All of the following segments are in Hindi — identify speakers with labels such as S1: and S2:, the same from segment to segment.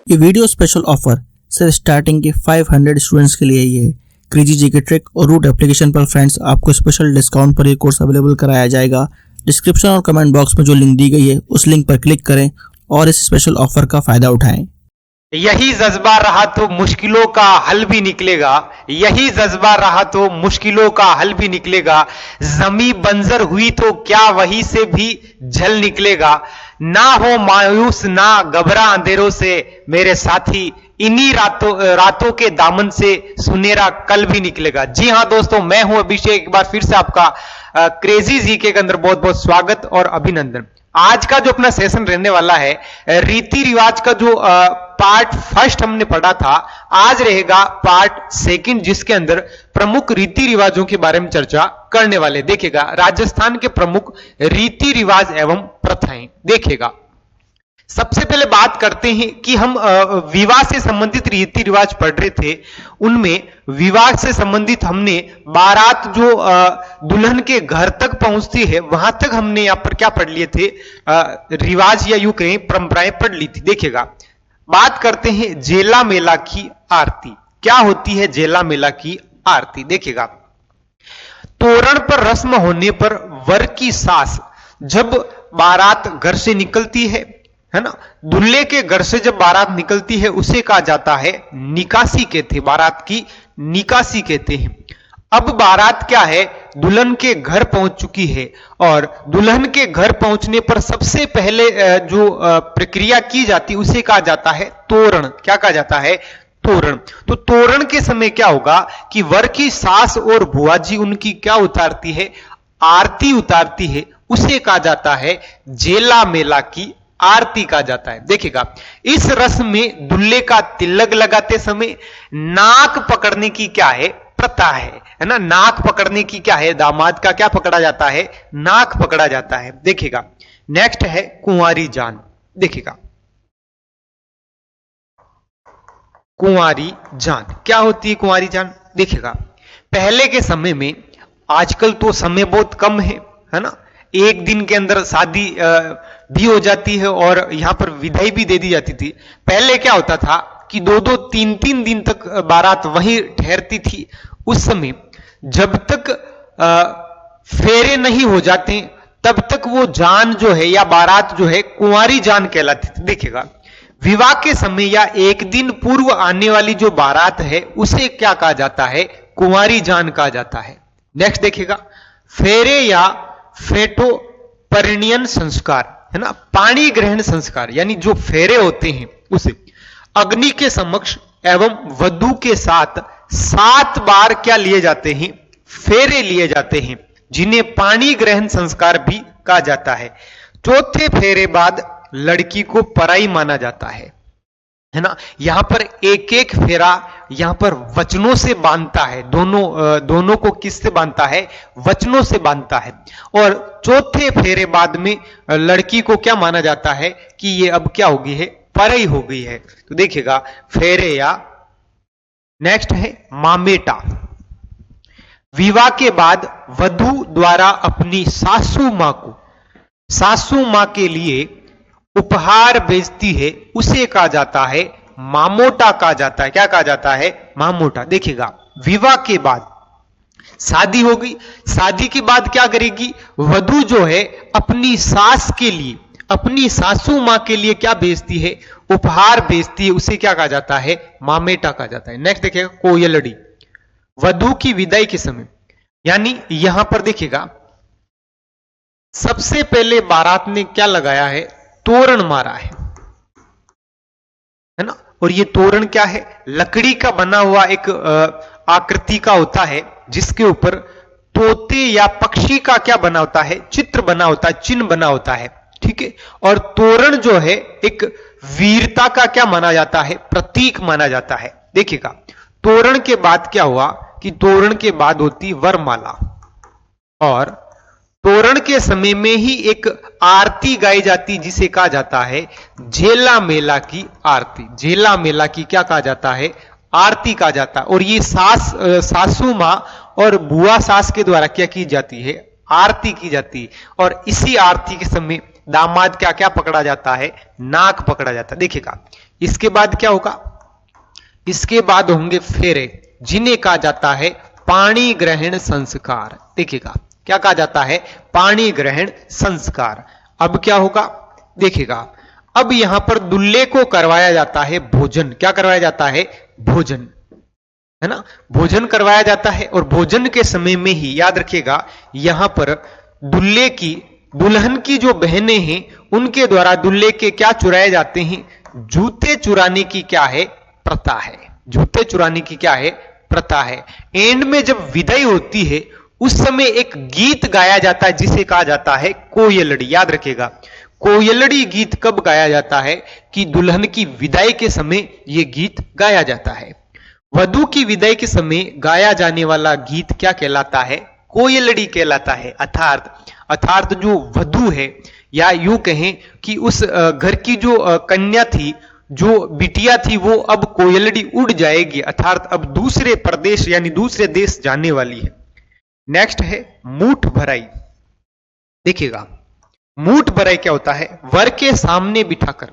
S1: ये वीडियो स्पेशल ऑफर सिर्फ स्टार्टिंग के 500 स्टूडेंट्स के लिए ही है। क्रेजी जीके ट्रिक और रूट एप्लीकेशन पर फ्रेंड्स आपको स्पेशल डिस्काउंट पर ये कोर्स अवेलेबल कराया जाएगा। डिस्क्रिप्शन और कमेंट बॉक्स में जो लिंक दी गई है उस लिंक पर क्लिक करें और इस स्पेशल ऑफर का फायदा उठाएं।
S2: यही जज्बा रहा तो मुश्किलों का हल भी निकलेगा, यही जज्बा रहा तो मुश्किलों का हल भी निकलेगा। जमी बंजर हुई तो क्या वहीं से भी जल निकलेगा। ना हो मायूस ना घबरा अंधेरों से मेरे साथी, इन्हीं रातों के दामन से सुनहरा कल भी निकलेगा। जी हां दोस्तों, मैं हूं अभिषेक। एक बार फिर से आपका क्रेजी जीके के अंदर बहुत बहुत स्वागत और अभिनंदन। आज का जो अपना सेशन रहने वाला है, रीति रिवाज का जो पार्ट फर्स्ट हमने पढ़ा था, आज रहेगा पार्ट सेकंड, जिसके अंदर प्रमुख रीति रिवाजों के बारे में चर्चा करने वाले। देखिएगा, राजस्थान के प्रमुख रीति रिवाज एवं प्रथाएं। देखिएगा, सबसे पहले बात करते हैं कि हम विवाह से संबंधित रीति रिवाज पढ़ रहे थे। उनमें विवाह से संबंधित हमने बारात जो दुल्हन के घर तक पहुंचती है, वहां तक हमने यहां पर क्या पढ़ लिए थे, रिवाज या यूं कहें परंपराएं पढ़ ली थी। देखिएगा, बात करते हैं जेला मेला की आरती। क्या होती है जेला मेला की आरती? देखिएगा, तोरण पर रस्म होने पर वर की सास जब बारात घर से निकलती है ना, दूल्हे के घर से जब बारात निकलती है उसे कहा जाता है निकासी कहते, बारात की निकासी कहते हैं। अब बारात क्या है, दुल्हन के घर पहुंच चुकी है और दुल्हन के घर पहुंचने पर सबसे पहले जो प्रक्रिया की जाती है उसे कहा जाता है तोरण। क्या कहा जाता है? तोरण। तो तोरण के समय क्या होगा कि वर की सास और बुआ जी उनकी क्या उतारती है, आरती उतारती है, उसे कहा जाता है जेला मेला की आरती कहा जाता है। देखिएगा, इस रस्म में दूल्हे का तिलक लगाते समय नाक पकड़ने की क्या है, प्रथा है ना। नाक पकड़ने की क्या है, दामाद का क्या पकड़ा जाता है, नाक पकड़ा जाता है। देखिएगा, नेक्स्ट है कुंवारी जान। देखिएगा, कुंवारी जान क्या होती है? कुंवारी जान, देखिएगा, पहले के समय में, आजकल तो समय बहुत कम है ना, एक दिन के अंदर शादी भी हो जाती है और यहां पर विदाई भी दे दी जाती थी। पहले क्या होता था कि 2-2, 3-3 दिन तक बारात वहीं ठहरती थी। उस समय जब तक फेरे नहीं हो जाते तब तक वो जान जो है या बारात जो है कुंवारी जान कहलाती थी। देखिएगा, विवाह के समय या एक दिन पूर्व आने वाली जो बारात है उसे क्या कहा जाता है, कुंवारी जान कहा जाता है। नेक्स्ट देखिएगा, फेरे या फेटो परिणयन संस्कार है ना, पाणी ग्रहण संस्कार, यानी जो फेरे होते हैं उसे अग्नि के समक्ष एवं वधू के साथ 7 बार क्या लिए जाते हैं, फेरे लिए जाते हैं, जिन्हें पाणी ग्रहण संस्कार भी कहा जाता है। चौथे फेरे बाद लड़की को पराई माना जाता है ना। यहां पर एक एक फेरा यहां पर वचनों से बांधता है, दोनों को किससे बांधता है, वचनों से बांधता है। और चौथे फेरे बाद में लड़की को क्या माना जाता है कि ये अब क्या हो गई है, पराई हो गई है। तो देखिएगा, फेरे या नेक्स्ट है मामेटा। विवाह के बाद वधू द्वारा अपनी सासू मां के लिए उपहार भेजती है, उसे कहा जाता है मामोटा कहा जाता है। क्या कहा जाता है? मामोटा। देखिएगा, विवाह के बाद शादी हो गई, शादी के बाद क्या करेगी वधू जो है, अपनी सास के लिए, अपनी सासू मां के लिए क्या भेजती है, उपहार भेजती है, उसे क्या कहा जाता है, मामेटा कहा जाता है। नेक्स्ट देखिएगा, कोयलड़ी। वधू की विदाई के समय, यानी यहां पर देखिएगा, सबसे पहले बारात ने क्या लगाया है, तोरण मारा है ना। और ये तोरण क्या है, लकड़ी का बना हुआ एक आकृति का होता है, जिसके ऊपर तोते या पक्षी का क्या बना होता है, चित्र बना होता है, चिन्ह बना होता है। ठीक है, और तोरण जो है एक वीरता का क्या माना जाता है, प्रतीक माना जाता है। देखिएगा, तोरण के बाद क्या हुआ कि तोरण के बाद होती वरमाला, और तोरण के समय में ही एक आरती गाई जाती जिसे कहा जाता है जेला मेला की आरती। जेला मेला की क्या कहा जाता है, आरती कहा जाता है। और ये सासू मां और बुआ सास के द्वारा क्या की जाती है, आरती की जाती है। और इसी आरती के समय दामाद क्या क्या पकड़ा जाता है, नाक पकड़ा जाता है। देखिएगा, इसके बाद क्या होगा, इसके बाद होंगे फेरे, जिन्हें कहा जाता है पाणी ग्रहण संस्कार। देखिएगा क्या कहा जाता है, पाणी ग्रहण संस्कार। अब क्या होगा देखिएगा, अब यहां पर दूल्हे को करवाया जाता है भोजन। क्या करवाया जाता है, भोजन, है ना, भोजन करवाया जाता है। और भोजन के समय में ही याद रखिएगा, यहां पर दूल्हे की, दुल्हन की जो बहनें हैं उनके द्वारा दूल्हे के क्या चुराए जाते हैं, जूते चुराने की क्या है, प्रथा है। जूते चुराने की क्या है, प्रथा है। एंड में जब विदाई होती है उस समय एक गीत गाया जाता है जिसे कहा जाता है कोयलड़ी। याद रखिएगा, कोयलड़ी गीत कब गाया जाता है, कि दुल्हन की विदाई के समय यह गीत गाया जाता है। वधू की विदाई के समय गाया जाने वाला गीत क्या कहलाता है, कोयलड़ी कहलाता है। अर्थात जो वधू है, या यूं कहें कि उस घर की जो कन्या थी, जो बिटिया थी, वो अब कोयलड़ी उड़ जाएगी, अर्थात अब दूसरे प्रदेश यानी दूसरे देश जाने वाली है। नेक्स्ट है मूठ भराई। देखिएगा मूठ भराई क्या होता है, वर के सामने बिठाकर,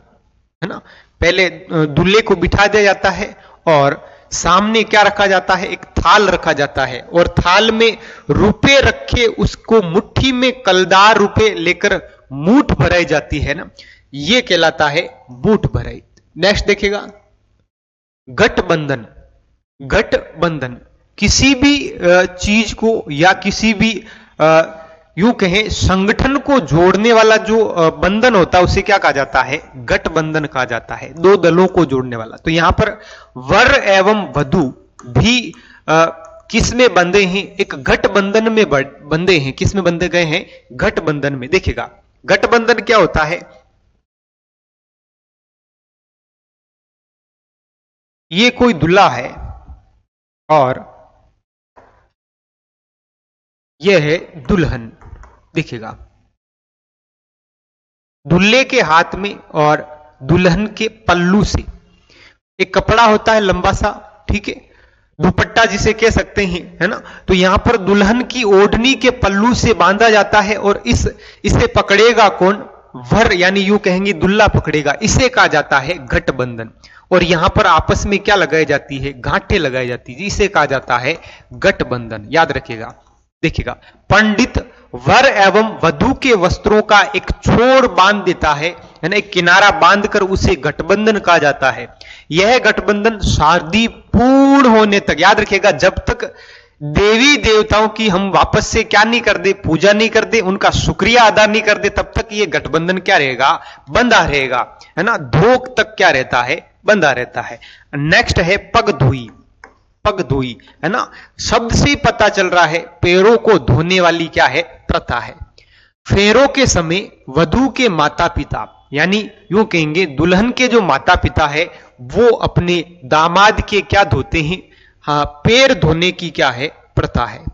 S2: है ना, पहले दूल्हे को बिठा दिया जाता है और सामने क्या रखा जाता है, एक थाल रखा जाता है और थाल में रुपए रखे, उसको मुट्ठी में कलदार रुपए लेकर मूठ भराई जाती है ना, यह कहलाता है मूठ भराई। नेक्स्ट देखिएगा गठबंधन। गठबंधन किसी भी चीज को या किसी भी यूं कहें संगठन को जोड़ने वाला जो बंधन होता है उसे क्या कहा जाता है, गठबंधन कहा जाता है, दो दलों को जोड़ने वाला। तो यहां पर वर एवं वधू भी किस में बंधे हैं, एक गठबंधन में बंधे हैं। किस में बंधे गए हैं, गठबंधन में। देखिएगा गठबंधन क्या होता है, ये कोई दूल्हा है और यह है दुल्हन। देखिएगा दूल्हे के हाथ में और दुल्हन के पल्लू से एक कपड़ा होता है लंबा सा, ठीक है, दुपट्टा जिसे कह सकते हैं, है ना। तो यहां पर दुल्हन की ओढ़नी के पल्लू से बांधा जाता है और इसे पकड़ेगा कौन, वर, यानी यूं कहेंगे दूल्हा पकड़ेगा। इसे कहा जाता है गठबंधन। और यहां पर आपस में क्या लगाई जाती है, गांठें लगाई जाती है, इसे कहा जाता है गठबंधन। याद रखिएगा। देखिएगा पंडित वर एवं वधू के वस्त्रों का एक छोर बांध देता है ना, एक किनारा बांधकर उसे गठबंधन कहा जाता है। यह गठबंधन शादी पूर्ण होने तक, याद रखिएगा, जब तक देवी देवताओं की हम वापस से क्या नहीं कर दे, पूजा नहीं कर दे, उनका शुक्रिया अदा नहीं कर दे, तब तक यह गठबंधन क्या रहेगा, बंधा रहेगा, है ना। धोख तक क्या रहता है, बंधा रहता है। नेक्स्ट है पगधोई। पगधोई, है ना, शब्द से ही पता चल रहा है पैरों को धोने वाली क्या है, प्रथा है। फेरों के समय वधू के माता पिता, यानी यूं कहेंगे दुल्हन के जो माता पिता है वो अपने दामाद के क्या धोते हैं, हाँ, पैर धोने की क्या है, प्रथा है।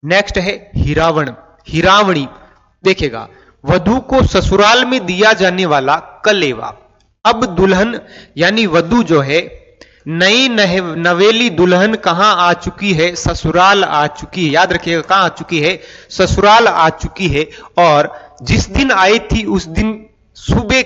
S2: नेक्स्ट है हिरावण, हिरावणी। देखिएगा वधू को ससुराल में दिया जाने वाला कलेवा। अब दुल्हन यानी वधू जो है, नई नवेली दुल्हन कहां आ चुकी है, ससुराल आ चुकी है। याद रखिएगा कहां आ चुकी है, ससुराल आ चुकी है। और जिस दिन आई थी उस दिन सुबह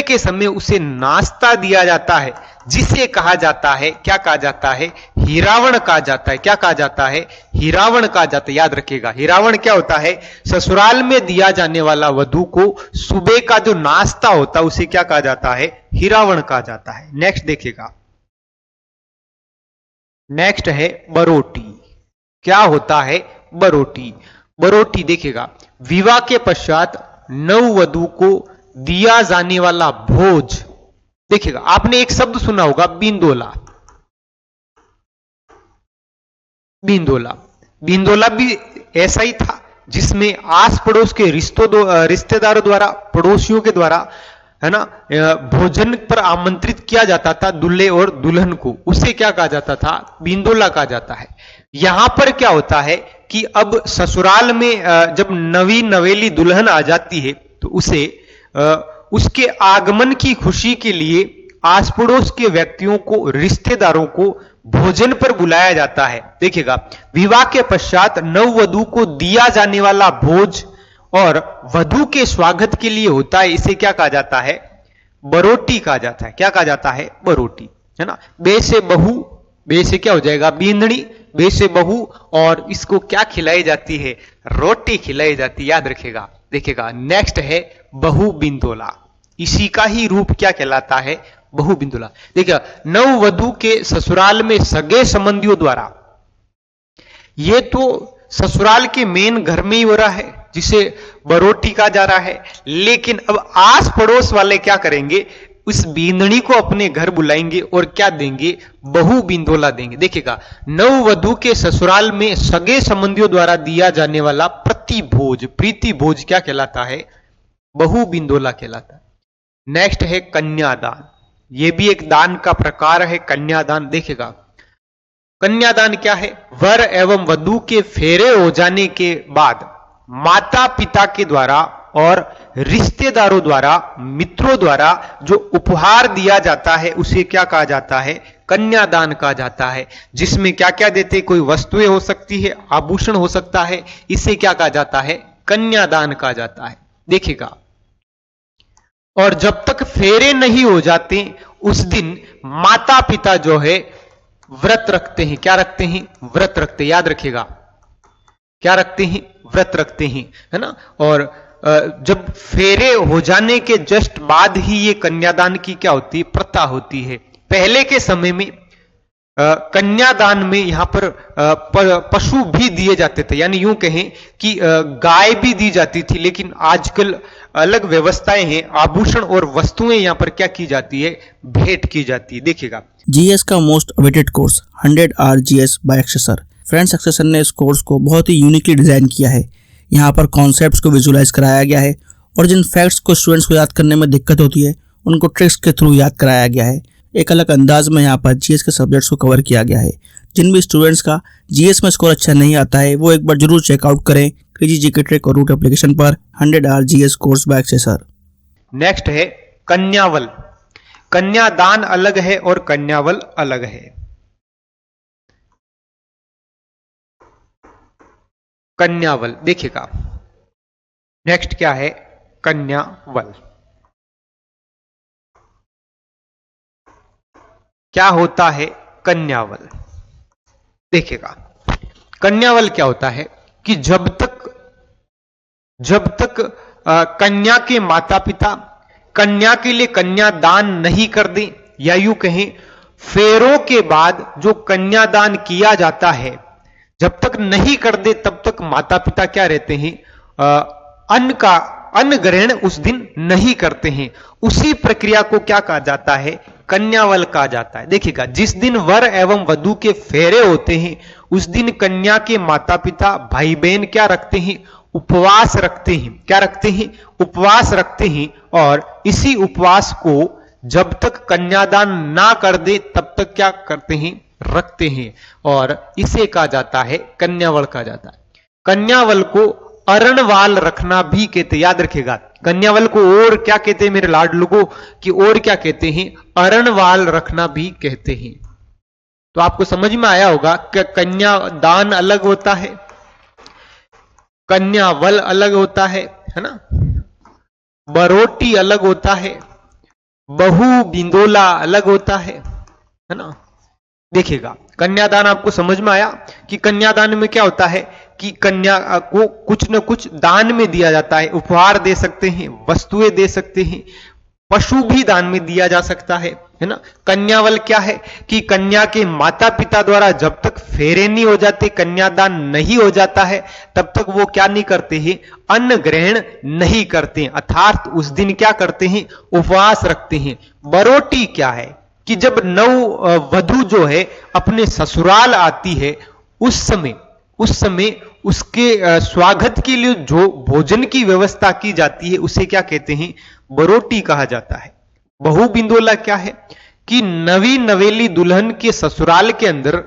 S2: के समय उसे नाश्ता दिया जाता है, जिसे कहा जाता है, क्या कहा जाता है, हिरावण कहा जाता है। क्या कहा जाता है, हिरावण कहा जाता है। याद रखिएगा हिरावण क्या होता है, ससुराल में दिया जाने वाला वधू को सुबह का जो नाश्ता होता है उसे क्या कहा जाता है, हिरावण कहा जाता है। नेक्स्ट देखिएगा, नेक्स्ट है बरोटी। क्या होता है बरोटी, बरोटी देखिएगा विवाह के पश्चात नववधू को दिया जाने वाला भोज। देखिएगा आपने एक शब्द सुना होगा बिंदोला। बिंदोला, बिंदोला भी ऐसा ही था जिसमें आस पड़ोस के रिश्तेदारों द्वारा, पड़ोसियों के द्वारा, है ना, भोजन पर आमंत्रित किया जाता था दूल्हे और दुल्हन को, उसे क्या कहा जाता था, बिंदोला कहा जाता है। यहां पर क्या होता है कि अब ससुराल में जब नवी नवेली दुल्हन आ जाती है तो उसे उसके आगमन की खुशी के लिए आस पड़ोस के व्यक्तियों को, रिश्तेदारों को भोजन पर बुलाया जाता है। देखिएगा विवाह के पश्चात नववधू को दिया जाने वाला भोज और वधू के स्वागत के लिए होता है, इसे क्या कहा जाता है, बरोटी कहा जाता है। क्या कहा जाता है? बरोटी, है ना। बे से बहू, बे से क्या हो जाएगा? बींदड़ी, बे से बहू, और इसको क्या खिलाई जाती है? रोटी खिलाई जाती है, याद रखेगा। देखिएगा नेक्स्ट है बहु बिंदोला। इसी का ही रूप क्या कहलाता है? बहु बिंदोला। देखिए नववधु के ससुराल में सगे संबंधियों द्वारा, ये तो ससुराल के मेन घर में ही हो रहा है जिसे बरोटी कहा जा रहा है, लेकिन अब आस पड़ोस वाले क्या करेंगे? उस बींदनी को अपने घर बुलाएंगे और क्या देंगे? बहु बिंदोला देंगे। देखिएगा नववधु के ससुराल में सगे संबंधियों द्वारा दिया जाने वाला प्रतिभोज, प्रीति भोज क्या कहलाता है? बहु बिंदोला कहलाता है। नेक्स्ट है कन्यादान। यह भी एक दान का प्रकार है, कन्यादान। देखिएगा कन्यादान क्या है? वर एवं वधु के फेरे हो जाने के बाद माता पिता के द्वारा और रिश्तेदारों द्वारा, मित्रों द्वारा जो उपहार दिया जाता है उसे क्या कहा जाता है? कन्यादान कहा जाता है। जिसमें क्या क्या देते? कोई वस्तुएं हो सकती है, आभूषण हो सकता है, इसे क्या कहा जाता है? कन्यादान कहा जाता है। देखिएगा और जब तक फेरे नहीं हो जाते उस दिन माता पिता जो है व्रत रखते हैं। क्या रखते हैं? व्रत रखते हैं, याद रखिएगा। क्या रखते हैं? व्रत रखते हैं, है ना। और जब फेरे हो जाने के जस्ट बाद ही ये कन्यादान की क्या होती है? प्रथा होती है। पहले के समय में कन्यादान में यहां पर पशु भी दिए जाते थे, यानी यूं कहें कि गाय भी दी जाती थी, लेकिन आजकल अलग व्यवस्थाएं हैं। आभूषण और वस्तुएं यहां पर क्या की जाती है? भेंट की जाती है। देखिएगा
S1: जीएस का most awaited course 100 hour GS by एक्सेसर। फ्रेंड्स एक्सेसर ने इस कोर्स को बहुत ही यूनिकली डिजाइन किया है। यहाँ पर कॉन्सेप्ट्स को विजुलाइज कराया गया है और जिन फैक्ट्स को स्टूडेंट्स को याद करने में दिक्कत होती है उनको ट्रिक्स के थ्रू याद कराया गया है। एक अलग अंदाज में यहाँ पर जीएस के सब्जेक्ट्स को कवर किया गया है। जिन भी स्टूडेंट्स का जीएस में स्कोर अच्छा नहीं आता है वो एक बार जरूर चेकआउट करें क्रेजी जीके ट्रिक और रूट एप्लीकेशन पर 100 hour GS course by accessor.
S2: Next है कन्यावल। कन्यादान अलग है और कन्यावल अलग है। कन्यावल देखिएगा नेक्स्ट क्या है? कन्यावल। क्या होता है कन्यावल? देखिएगा कन्यावल क्या होता है कि जब तक कन्या के माता पिता कन्या के लिए कन्यादान नहीं कर दें, या यूं कहें फेरों के बाद जो कन्यादान किया जाता है जब तक नहीं कर दे तब तक माता पिता क्या रहते हैं? अन्न ग्रहण उस दिन नहीं करते हैं। उसी प्रक्रिया को क्या कहा जाता है? कन्यावल कहा जाता है। देखिएगा जिस दिन वर एवं वधु के फेरे होते हैं उस दिन कन्या के माता पिता भाई बहन क्या रखते हैं? उपवास रखते हैं। क्या रखते हैं? उपवास रखते हैं। और इसी उपवास को जब तक कन्यादान ना कर दे तब तक क्या करते हैं? रखते हैं। और इसे कहा जाता है कन्यावल कहा जाता है। कन्यावल को अरणवाल रखना भी कहते, याद रखेगा। कन्यावल को और क्या कहते हैं मेरे लाडलू को? कि और क्या कहते हैं? अरणवाल रखना भी कहते हैं। तो आपको समझ में आया होगा कि कन्यादान अलग होता है, कन्यावल अलग होता है ना, बरोटी अलग होता है, बहु बिंदोला अलग होता है ना। देखिएगा कन्यादान आपको समझ में आया कि कन्यादान में क्या होता है कि कन्या को कुछ न कुछ दान में दिया जाता है। उपहार दे सकते हैं, वस्तुएं दे सकते हैं, पशु भी दान में दिया जा सकता है ना। कन्यावल क्या है कि कन्या के माता पिता द्वारा जब तक फेरे नहीं हो जाते, कन्यादान नहीं हो जाता है, तब तक वो क्या नहीं करते हैं? अन्न ग्रहण नहीं करते हैं। अर्थात उस दिन क्या करते हैं? उपवास रखते हैं। बरोटी क्या है कि जब नव वधु जो है अपने ससुराल आती है उस समय उसके स्वागत के लिए जो भोजन की व्यवस्था की जाती है उसे क्या कहते हैं? बरोटी कहा जाता है। बहु बिंदोला क्या है कि नवी नवेली दुल्हन के ससुराल के अंदर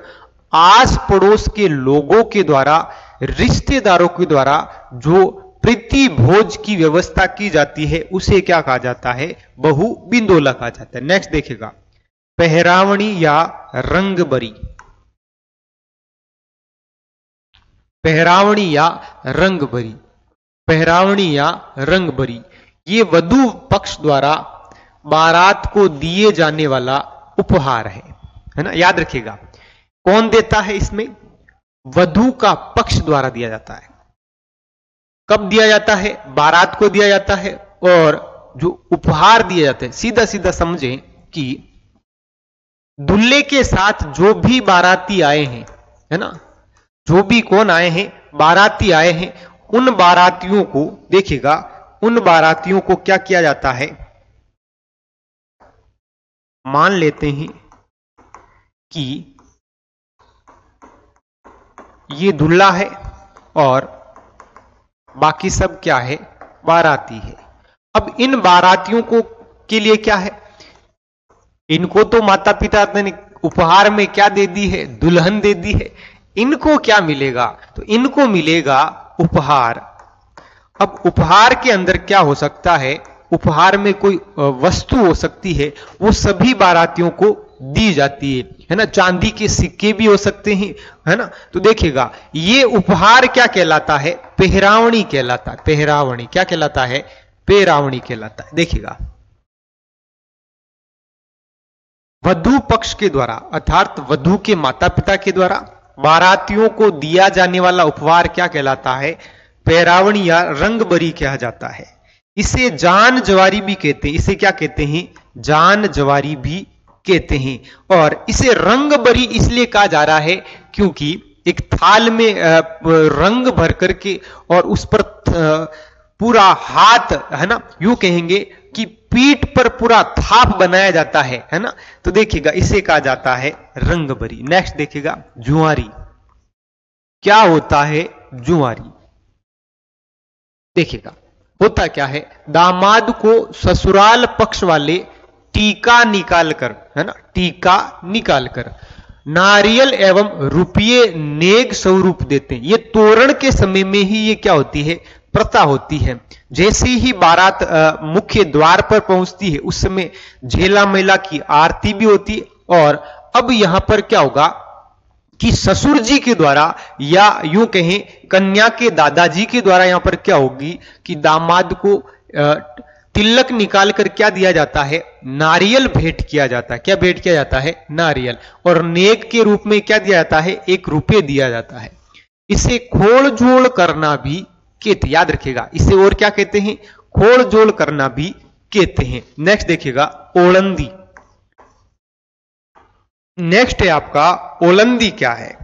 S2: आस पड़ोस के लोगों के द्वारा, रिश्तेदारों के द्वारा जो प्रीति भोज की व्यवस्था की जाती है उसे क्या कहा जाता है? बहु बिंदोला कहा जाता है। नेक्स्ट देखिएगा पहरावणी या रंगबरी। पहरावणी या रंगबरी, पहरावणी या रंगबरी, ये वधु पक्ष द्वारा बारात को दिए जाने वाला उपहार है ना। याद रखिएगा, कौन देता है इसमें? वधू का पक्ष द्वारा दिया जाता है। कब दिया जाता है? बारात को दिया जाता है। और जो उपहार दिए जाते हैं, सीधा सीधा समझें कि दूल्हे के साथ जो भी बाराती आए हैं, है ना, जो भी कौन आए हैं, बाराती आए हैं, उन बारातियों को देखिएगा, उन बारातियों को क्या किया जाता है? मान लेते हैं कि ये दूल्हा है और बाकी सब क्या है? बाराती है। अब इन बारातियों को के लिए क्या है? इनको तो माता पिता ने उपहार में क्या दे दी है? दुल्हन दे दी है। इनको क्या मिलेगा? तो इनको मिलेगा उपहार। अब उपहार के अंदर क्या हो सकता है? उपहार में कोई वस्तु हो सकती है, वो सभी बारातियों को दी जाती है ना। चांदी के सिक्के भी हो सकते हैं, है ना। तो देखिएगा, ये उपहार क्या कहलाता है? पेहरावणी कहलाता है। पेहरावणी क्या कहलाता है? पेहरावणी कहलाता है। देखिएगा, वधू पक्ष के द्वारा अर्थात वधू के माता पिता के द्वारा बारातियों को दिया जाने वाला उपहार क्या कहलाता है? पेहरावणी या रंगबरी कहा जाता है। इसे जान जवारी भी कहते हैं। इसे क्या कहते हैं? जान जवारी भी कहते हैं। और इसे रंगबरी इसलिए कहा जा रहा है क्योंकि एक थाल में रंग भर करके और उस पर पूरा हाथ, है ना, यूं कहेंगे कि पीठ पर पूरा थाप बनाया जाता है ना। तो देखिएगा, इसे कहा जाता है रंगबरी। नेक्स्ट देखिएगा, जुआरी। क्या होता है जुआरी? देखिएगा, होता क्या है? दामाद को ससुराल पक्ष वाले टीका निकालकर, है ना, टीका निकालकर नारियल एवं रुपये नेग स्वरूप देते हैं। ये तोरण के समय में ही ये क्या होती है? प्रथा होती है। जैसे ही बारात मुख्य द्वार पर पहुंचती है, उस समय झेला मेला की आरती भी होती है। और अब यहां पर क्या होगा कि ससुर जी के द्वारा या यूं कहें कन्या के दादाजी के द्वारा यहां पर क्या होगी कि दामाद को तिलक निकाल कर क्या दिया जाता है? नारियल भेंट किया जाता है। क्या भेंट किया जाता है? नारियल। और नेक के रूप में क्या दिया जाता है? 1 रुपये दिया जाता है। इसे खोड़ जोड़ करना भी कहते, याद रखिएगा, इसे और क्या कहते हैं? खोड़ जोड़ करना भी कहते हैं। नेक्स्ट देखिएगा, ओलंदी। नेक्स्ट है आपका ओलंदी। क्या है?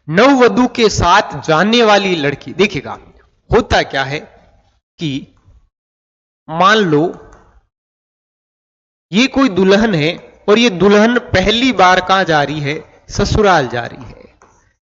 S2: नववधु के साथ जाने वाली लड़की। देखिएगा, होता क्या है कि मान लो ये कोई दुल्हन है और ये दुल्हन पहली बार कहां जा रही है? ससुराल जा रही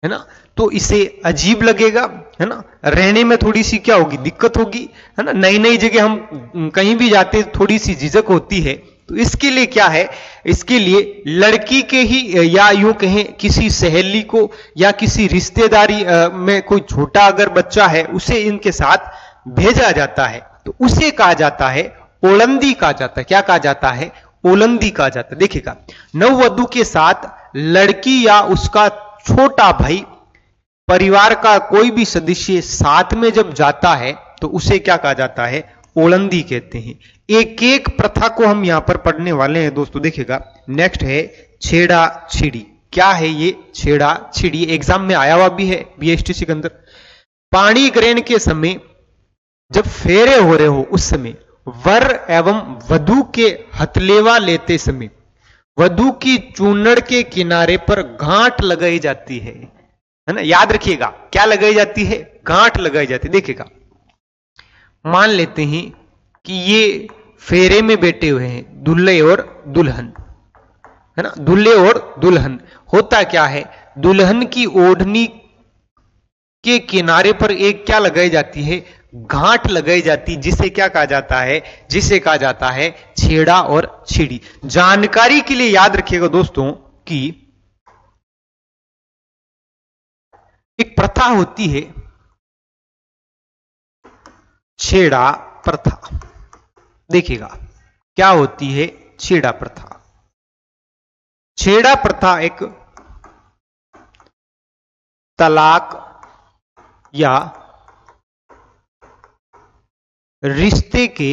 S2: है ना। तो इसे अजीब लगेगा, है ना, रहने में थोड़ी सी क्या होगी? दिक्कत होगी, है ना। नई नई जगह हम कहीं भी जाते थोड़ी सी झिझक होती है। तो इसके लिए क्या है? इसके लिए लड़की के ही या यूं कहें किसी सहेली को या किसी रिश्तेदारी में कोई छोटा अगर बच्चा है, उसे इनके साथ भेजा जाता है। तो उसे कहा जाता है ओलंदी कहा जाता है। क्या कहा जाता है? ओलंदी कहा जाता है। देखिएगा, नववधु के साथ लड़की या उसका छोटा भाई, परिवार का कोई भी सदस्य साथ में जब जाता है तो उसे क्या कहा जाता है? ओलंदी कहते हैं। एक एक प्रथा को हम यहां पर पढ़ने वाले हैं दोस्तों। देखिएगा, नेक्स्ट है छेड़ा छिड़ी। क्या है ये छेड़ा छिड़ी? एग्जाम में आया हुआ भी है BSTC के अंदर। पाणी ग्रहण के समय जब फेरे हो रहे हो, उस समय वर एवं वधु के हथलेवा लेते समय वधु की चूनड़ के किनारे पर गांठ लगाई जाती है ना। याद रखिएगा, क्या लगाई जाती है? गांठ लगाई जाती है। देखिएगा, मान लेते हैं कि ये फेरे में बैठे हुए हैं दूल्हे और दुल्हन, है ना, दूल्हे और दुल्हन। होता क्या है? दुल्हन की ओढ़नी के किनारे पर एक क्या लगाई जाती है? गांठ लगाई जाती, जिसे क्या कहा जाता है? जिसे कहा जाता है छेड़ा और छिड़ी। जानकारी के लिए याद रखिएगा दोस्तों कि एक प्रथा होती है छेड़ा प्रथा। देखिएगा, क्या होती है छेड़ा प्रथा? छेड़ा प्रथा एक तलाक या रिश्ते के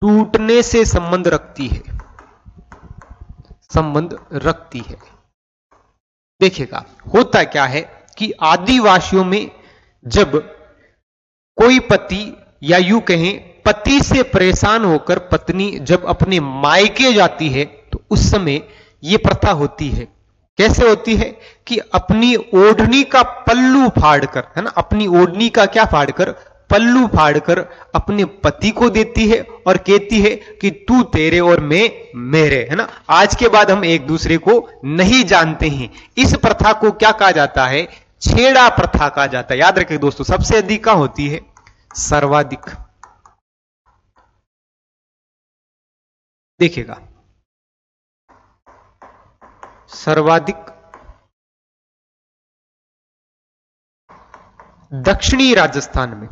S2: टूटने से संबंध रखती है। देखिएगा होता क्या है कि आदिवासियों में जब कोई पति या यूं कहें पति से परेशान होकर पत्नी जब अपने मायके जाती है तो उस समय यह प्रथा होती है। कैसे होती है कि अपनी ओढ़नी का पल्लू फाड़कर, है ना, अपनी ओढ़नी का क्या फाड़कर, पल्लू फाड़कर अपने पति को देती है और कहती है कि तू तेरे और मैं मेरे, है ना, आज के बाद हम एक दूसरे को नहीं जानते हैं। इस प्रथा को क्या कहा जाता है? छेड़ा प्रथा कहा जाता है। याद रखिए दोस्तों, सबसे अधिक कहां होती है? सर्वाधिक। देखिएगा सर्वाधिक दक्षिणी राजस्थान में,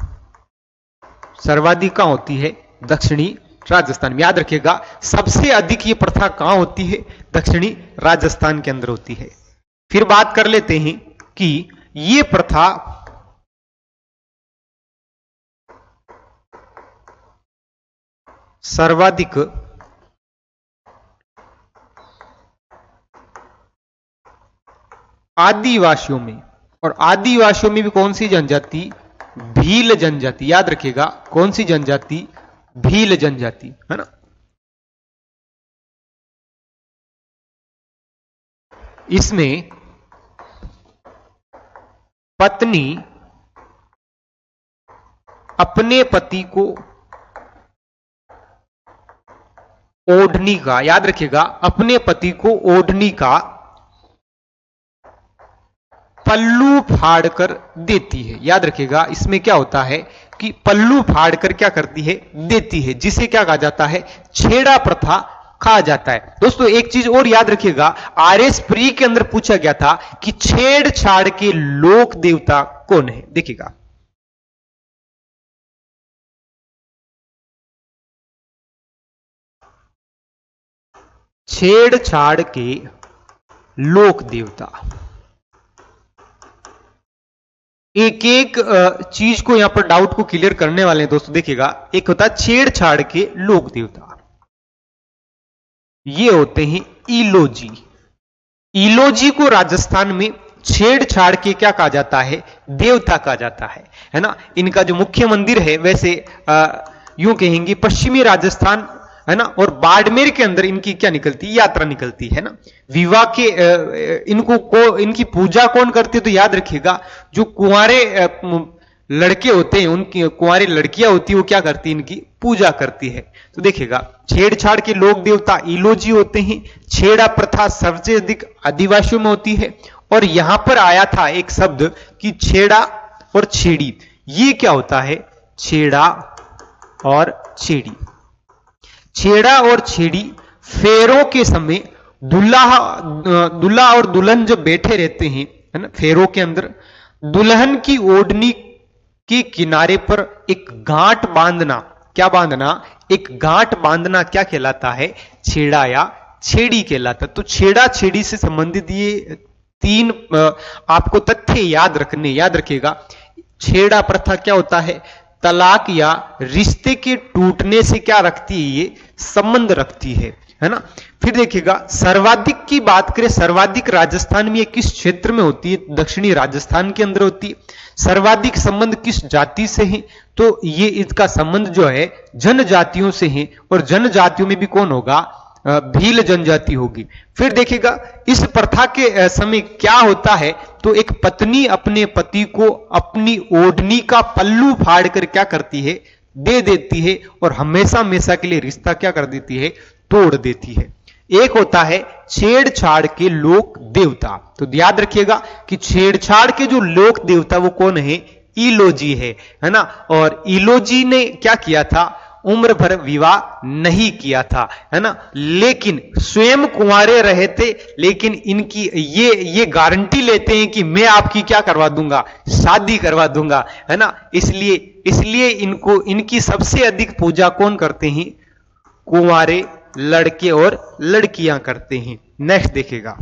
S2: सर्वाधिक कहां होती है? दक्षिणी राजस्थान में। याद रखिएगा सबसे अधिक ये प्रथा कहां होती है? दक्षिणी राजस्थान के अंदर होती है। फिर बात कर लेते हैं कि ये प्रथा सर्वाधिक आदिवासियों में, और आदिवासियों में भी कौन सी जनजाति? भील जनजाति। याद रखिएगा कौन सी जनजाति? भील जनजाति, है ना। इसमें पत्नी अपने पति को ओढ़नी का, याद रखिएगा अपने पति को ओढ़नी का पल्लू फाड़कर देती है। याद रखिएगा इसमें क्या होता है कि पल्लू फाड़कर क्या करती है? देती है, जिसे क्या कहा जाता है? छेड़ा प्रथा कहा जाता है। दोस्तों एक चीज और याद रखिएगा, आरएस प्री के अंदर पूछा गया था कि छेड़छाड़ के लोक देवता कौन है? देखिएगा छेड़छाड़ के लोक देवता, एक एक चीज को यहां पर डाउट को क्लियर करने वाले हैं दोस्तों। देखिएगा एक होता है छेड़छाड़ के लोक देवता, ये होते हैं ईलोजी। ईलोजी को राजस्थान में छेड़छाड़ के क्या कहा जाता है? देवता कहा जाता है ना। इनका जो मुख्य मंदिर है वैसे यूं कहेंगे पश्चिमी राजस्थान, है ना, और बाड़मेर के अंदर इनकी क्या निकलती? यात्रा निकलती है ना। विवाह के इनकी पूजा कौन करते? तो याद रखिएगा जो कुंवारे लड़के होते हैं, उनकी कुंवारी लड़कियां होती है, वो क्या करती है? इनकी पूजा करती है। तो देखिएगा छेड़छाड़ के लोक देवता ईलोजी होते हैं। छेड़ा प्रथा सबसे अधिक आदिवासियों में होती है। और यहां पर आया था एक शब्द कि छेड़ा और छेड़ी, ये क्या होता है? छेड़ा और छेड़ी। छेड़ा और छेड़ी फेरों के समय दूल्हा और दुल्हन जब बैठे रहते हैं, है ना, फेरों के अंदर दुल्हन की ओढ़नी के किनारे पर एक गांठ बांधना, क्या बांधना? एक गांठ बांधना क्या कहलाता है? छेड़ा या छेड़ी कहलाता। तो छेड़ा छेड़ी से संबंधित ये तीन आपको तथ्य याद रखिएगा। छेड़ा प्रथा क्या होता है? तलाक या रिश्ते के टूटने से क्या रखती है? ये संबंध रखती है ना। फिर देखिएगा सर्वाधिक की बात करें, सर्वाधिक राजस्थान में ये किस क्षेत्र में होती है? दक्षिणी राजस्थान के अंदर होती है। सर्वाधिक संबंध किस जाति से है? तो ये इसका संबंध जो है जनजातियों से है, और जनजातियों में भी कौन होगा? भील जनजाति होगी। फिर देखिएगा इस प्रथा के समय क्या होता है? तो एक पत्नी अपने पति को अपनी ओढ़नी का पल्लू फाड़ कर क्या करती है? दे देती है, और हमेशा हमेशा के लिए रिश्ता क्या कर देती है? तोड़ देती है। एक होता है छेड़छाड़ के लोक देवता। तो याद रखिएगा कि छेड़छाड़ के जो लोक देवता वो कौन है? ईलोजी है ना। और ईलोजी ने क्या किया था? उम्र भर विवाह नहीं किया था, है ना, लेकिन स्वयं कुंवारे रहे थे। लेकिन इनकी ये गारंटी लेते हैं कि मैं आपकी क्या करवा दूंगा? शादी करवा दूंगा, है ना। इसलिए इनको इनकी सबसे अधिक पूजा कौन करते हैं? कुंवारे लड़के और लड़कियां करते हैं। नेक्स्ट देखिएगा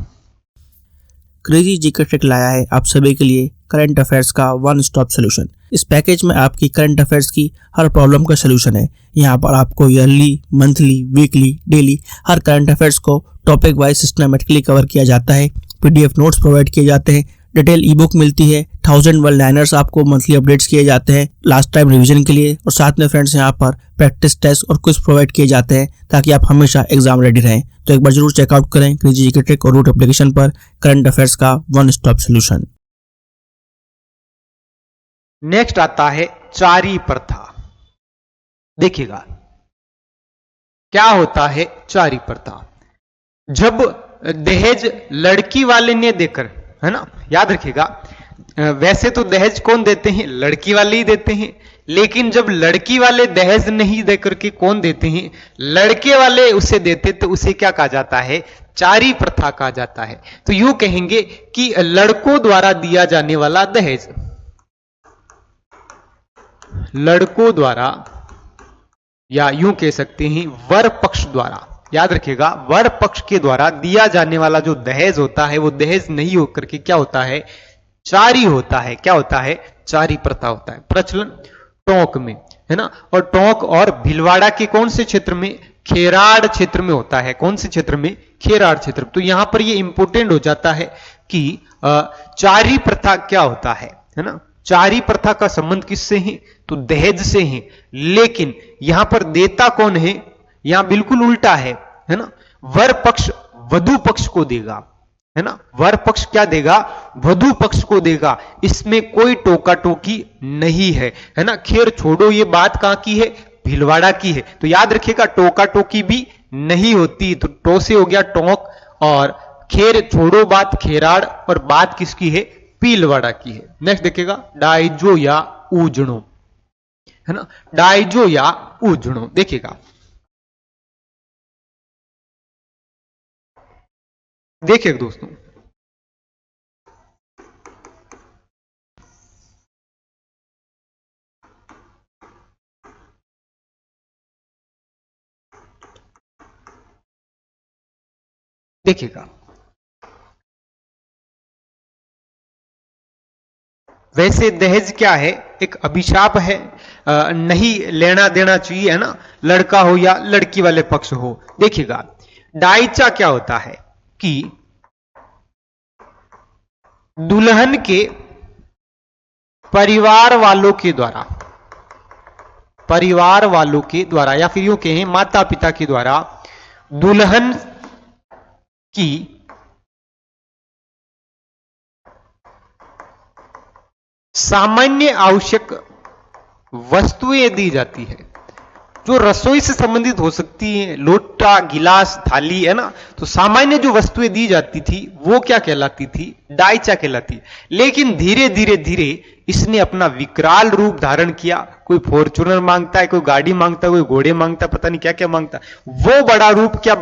S1: क्रेजी जीके ट्रिक लाया है आप सभी के लिए करंट अफेयर्स का वन स्टॉप सॉल्यूशन। इस पैकेज में आपकी करंट अफेयर्स की हर प्रॉब्लम का सलूशन है। यहाँ पर आपको ईयरली, मंथली, वीकली, डेली हर करंट अफेयर्स को टॉपिक वाइज सिस्टमैटिकली कवर किया जाता है। पीडीएफ नोट्स प्रोवाइड किए जाते हैं, डिटेल ई बुक मिलती है, 1000 वर्ड लाइनर्स आपको मंथली अपडेट्स किए जाते हैं लास्ट टाइम रिवीजन के लिए, और साथ में फ्रेंड्स यहाँ पर प्रैक्टिस टेस्ट और क्विज प्रोवाइड किए जाते हैं ताकि आप हमेशा एग्जाम रेडी रहें। तो एक बार जरूर चेकआउट करें क्रेजी जीके ट्रिक और रूट एप्लीकेशन पर करंट अफेयर्स का वन स्टॉप सोल्यूशन।
S2: नेक्स्ट आता है चारी प्रथा। देखिएगा क्या होता है चारी प्रथा। जब दहेज लड़की वाले ने देकर, है ना, याद रखिएगा, वैसे तो दहेज कौन देते हैं? लड़की वाले ही देते हैं, लेकिन जब लड़की वाले दहेज नहीं देकर के कौन देते हैं? लड़के वाले उसे देते, तो उसे क्या कहा जाता है? चारी प्रथा कहा जाता है। तो यूं कहेंगे कि लड़कों द्वारा दिया जाने वाला दहेज, लड़कों द्वारा, या यूं कह सकते हैं वर पक्ष द्वारा, याद रखिएगा, वर पक्ष के द्वारा दिया जाने वाला जो दहेज होता है वो दहेज नहीं होकर के क्या होता है? चारी होता है। क्या होता है? चारी प्रथा होता है। प्रचलन टोंक में, है ना, और टोंक और भीलवाड़ा के कौन से क्षेत्र में? खेराड़ क्षेत्र में होता है। कौन से क्षेत्र में? खेराड़ क्षेत्र। तो यहां पर ये इंपोर्टेंट हो जाता है कि चारी प्रथा क्या होता है ना। चारी प्रथा का संबंध किससे है? तो दहेज से है। लेकिन यहां पर देता कौन है? यहां बिल्कुल उल्टा है ना। वर पक्ष वधु पक्ष को देगा, है ना। वर पक्ष क्या देगा? वधु पक्ष को देगा। इसमें कोई टोका टोकी नहीं है ना। खैर छोड़ो, ये बात कहां की है? भीलवाड़ा की है। तो याद रखिएगा टोका टोकी भी नहीं होती। तो टो से हो गया टोंक, और खैर छोड़ो बात खेराड़, और बात किसकी है? भीलवाड़ा की है। नेक्स्ट देखिएगा डाइजो या ऊजड़ो, है ना। डाइजो या ऊजड़ो, देखिएगा, देखिए दोस्तों, देखिएगा, वैसे दहेज क्या है? एक अभिशाप है, नहीं लेना देना चाहिए, है ना, लड़का हो या लड़की वाले पक्ष हो। देखिएगा डाइचा क्या होता है कि दुल्हन के परिवार वालों के द्वारा, परिवार वालों के द्वारा, या फिर यूं कहें माता पिता के द्वारा दुल्हन की सामान्य आवश्यक वस्तुएं दी जाती है, जो रसोई से संबंधित हो सकती है, लोटा, गिलास, थाली, है ना। तो सामान्य जो वस्तुएं दी जाती थी वो क्या कहलाती थी? डाइचा कहलाती। लेकिन धीरे धीरे धीरे इसने अपना विकराल रूप धारण किया। कोई फॉर्च्यूनर मांगता है, कोई गाड़ी मांगता है, कोई घोड़े मांगता है, पता नहीं क्या क्या मांगता है। वो बड़ा रूप क्या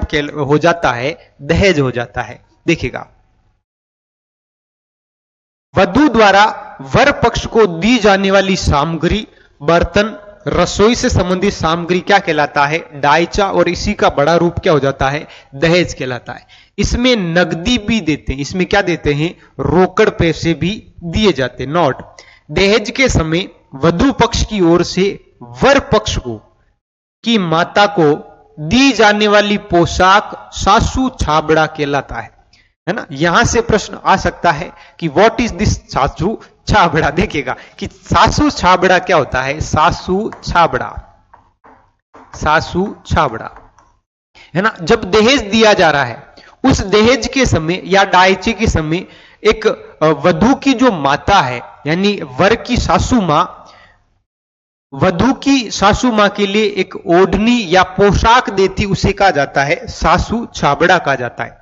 S2: हो जाता है? दहेज हो जाता है। देखिएगा, वधु द्वारा वर पक्ष को दी जाने वाली सामग्री, बर्तन, रसोई से संबंधित सामग्री क्या कहलाता है? डाइचा। और इसी का बड़ा रूप क्या हो जाता है? दहेज कहलाता है। इसमें नकदी भी देते हैं, इसमें क्या देते हैं? रोकड़ पैसे भी दिए जाते हैं, नोट। दहेज के समय वधु पक्ष की ओर से वर पक्ष को की माता को दी जाने वाली पोशाक सासू छाबड़ा कहलाता है ना। यहां से प्रश्न आ सकता है कि व्हाट इज दिस सासू छाबड़ा। देखिएगा कि सासू छाबड़ा क्या होता है? सासू छाबड़ा, सासू छाबड़ा, है ना। जब दहेज दिया जा रहा है, उस दहेज के समय या डायचे के समय एक वधु की जो माता है, यानी वर की सासू मां, वधु की सासू मां के लिए एक ओढ़नी या पोशाक देती, उसे कहा जाता है सासू छाबड़ा कहा जाता है।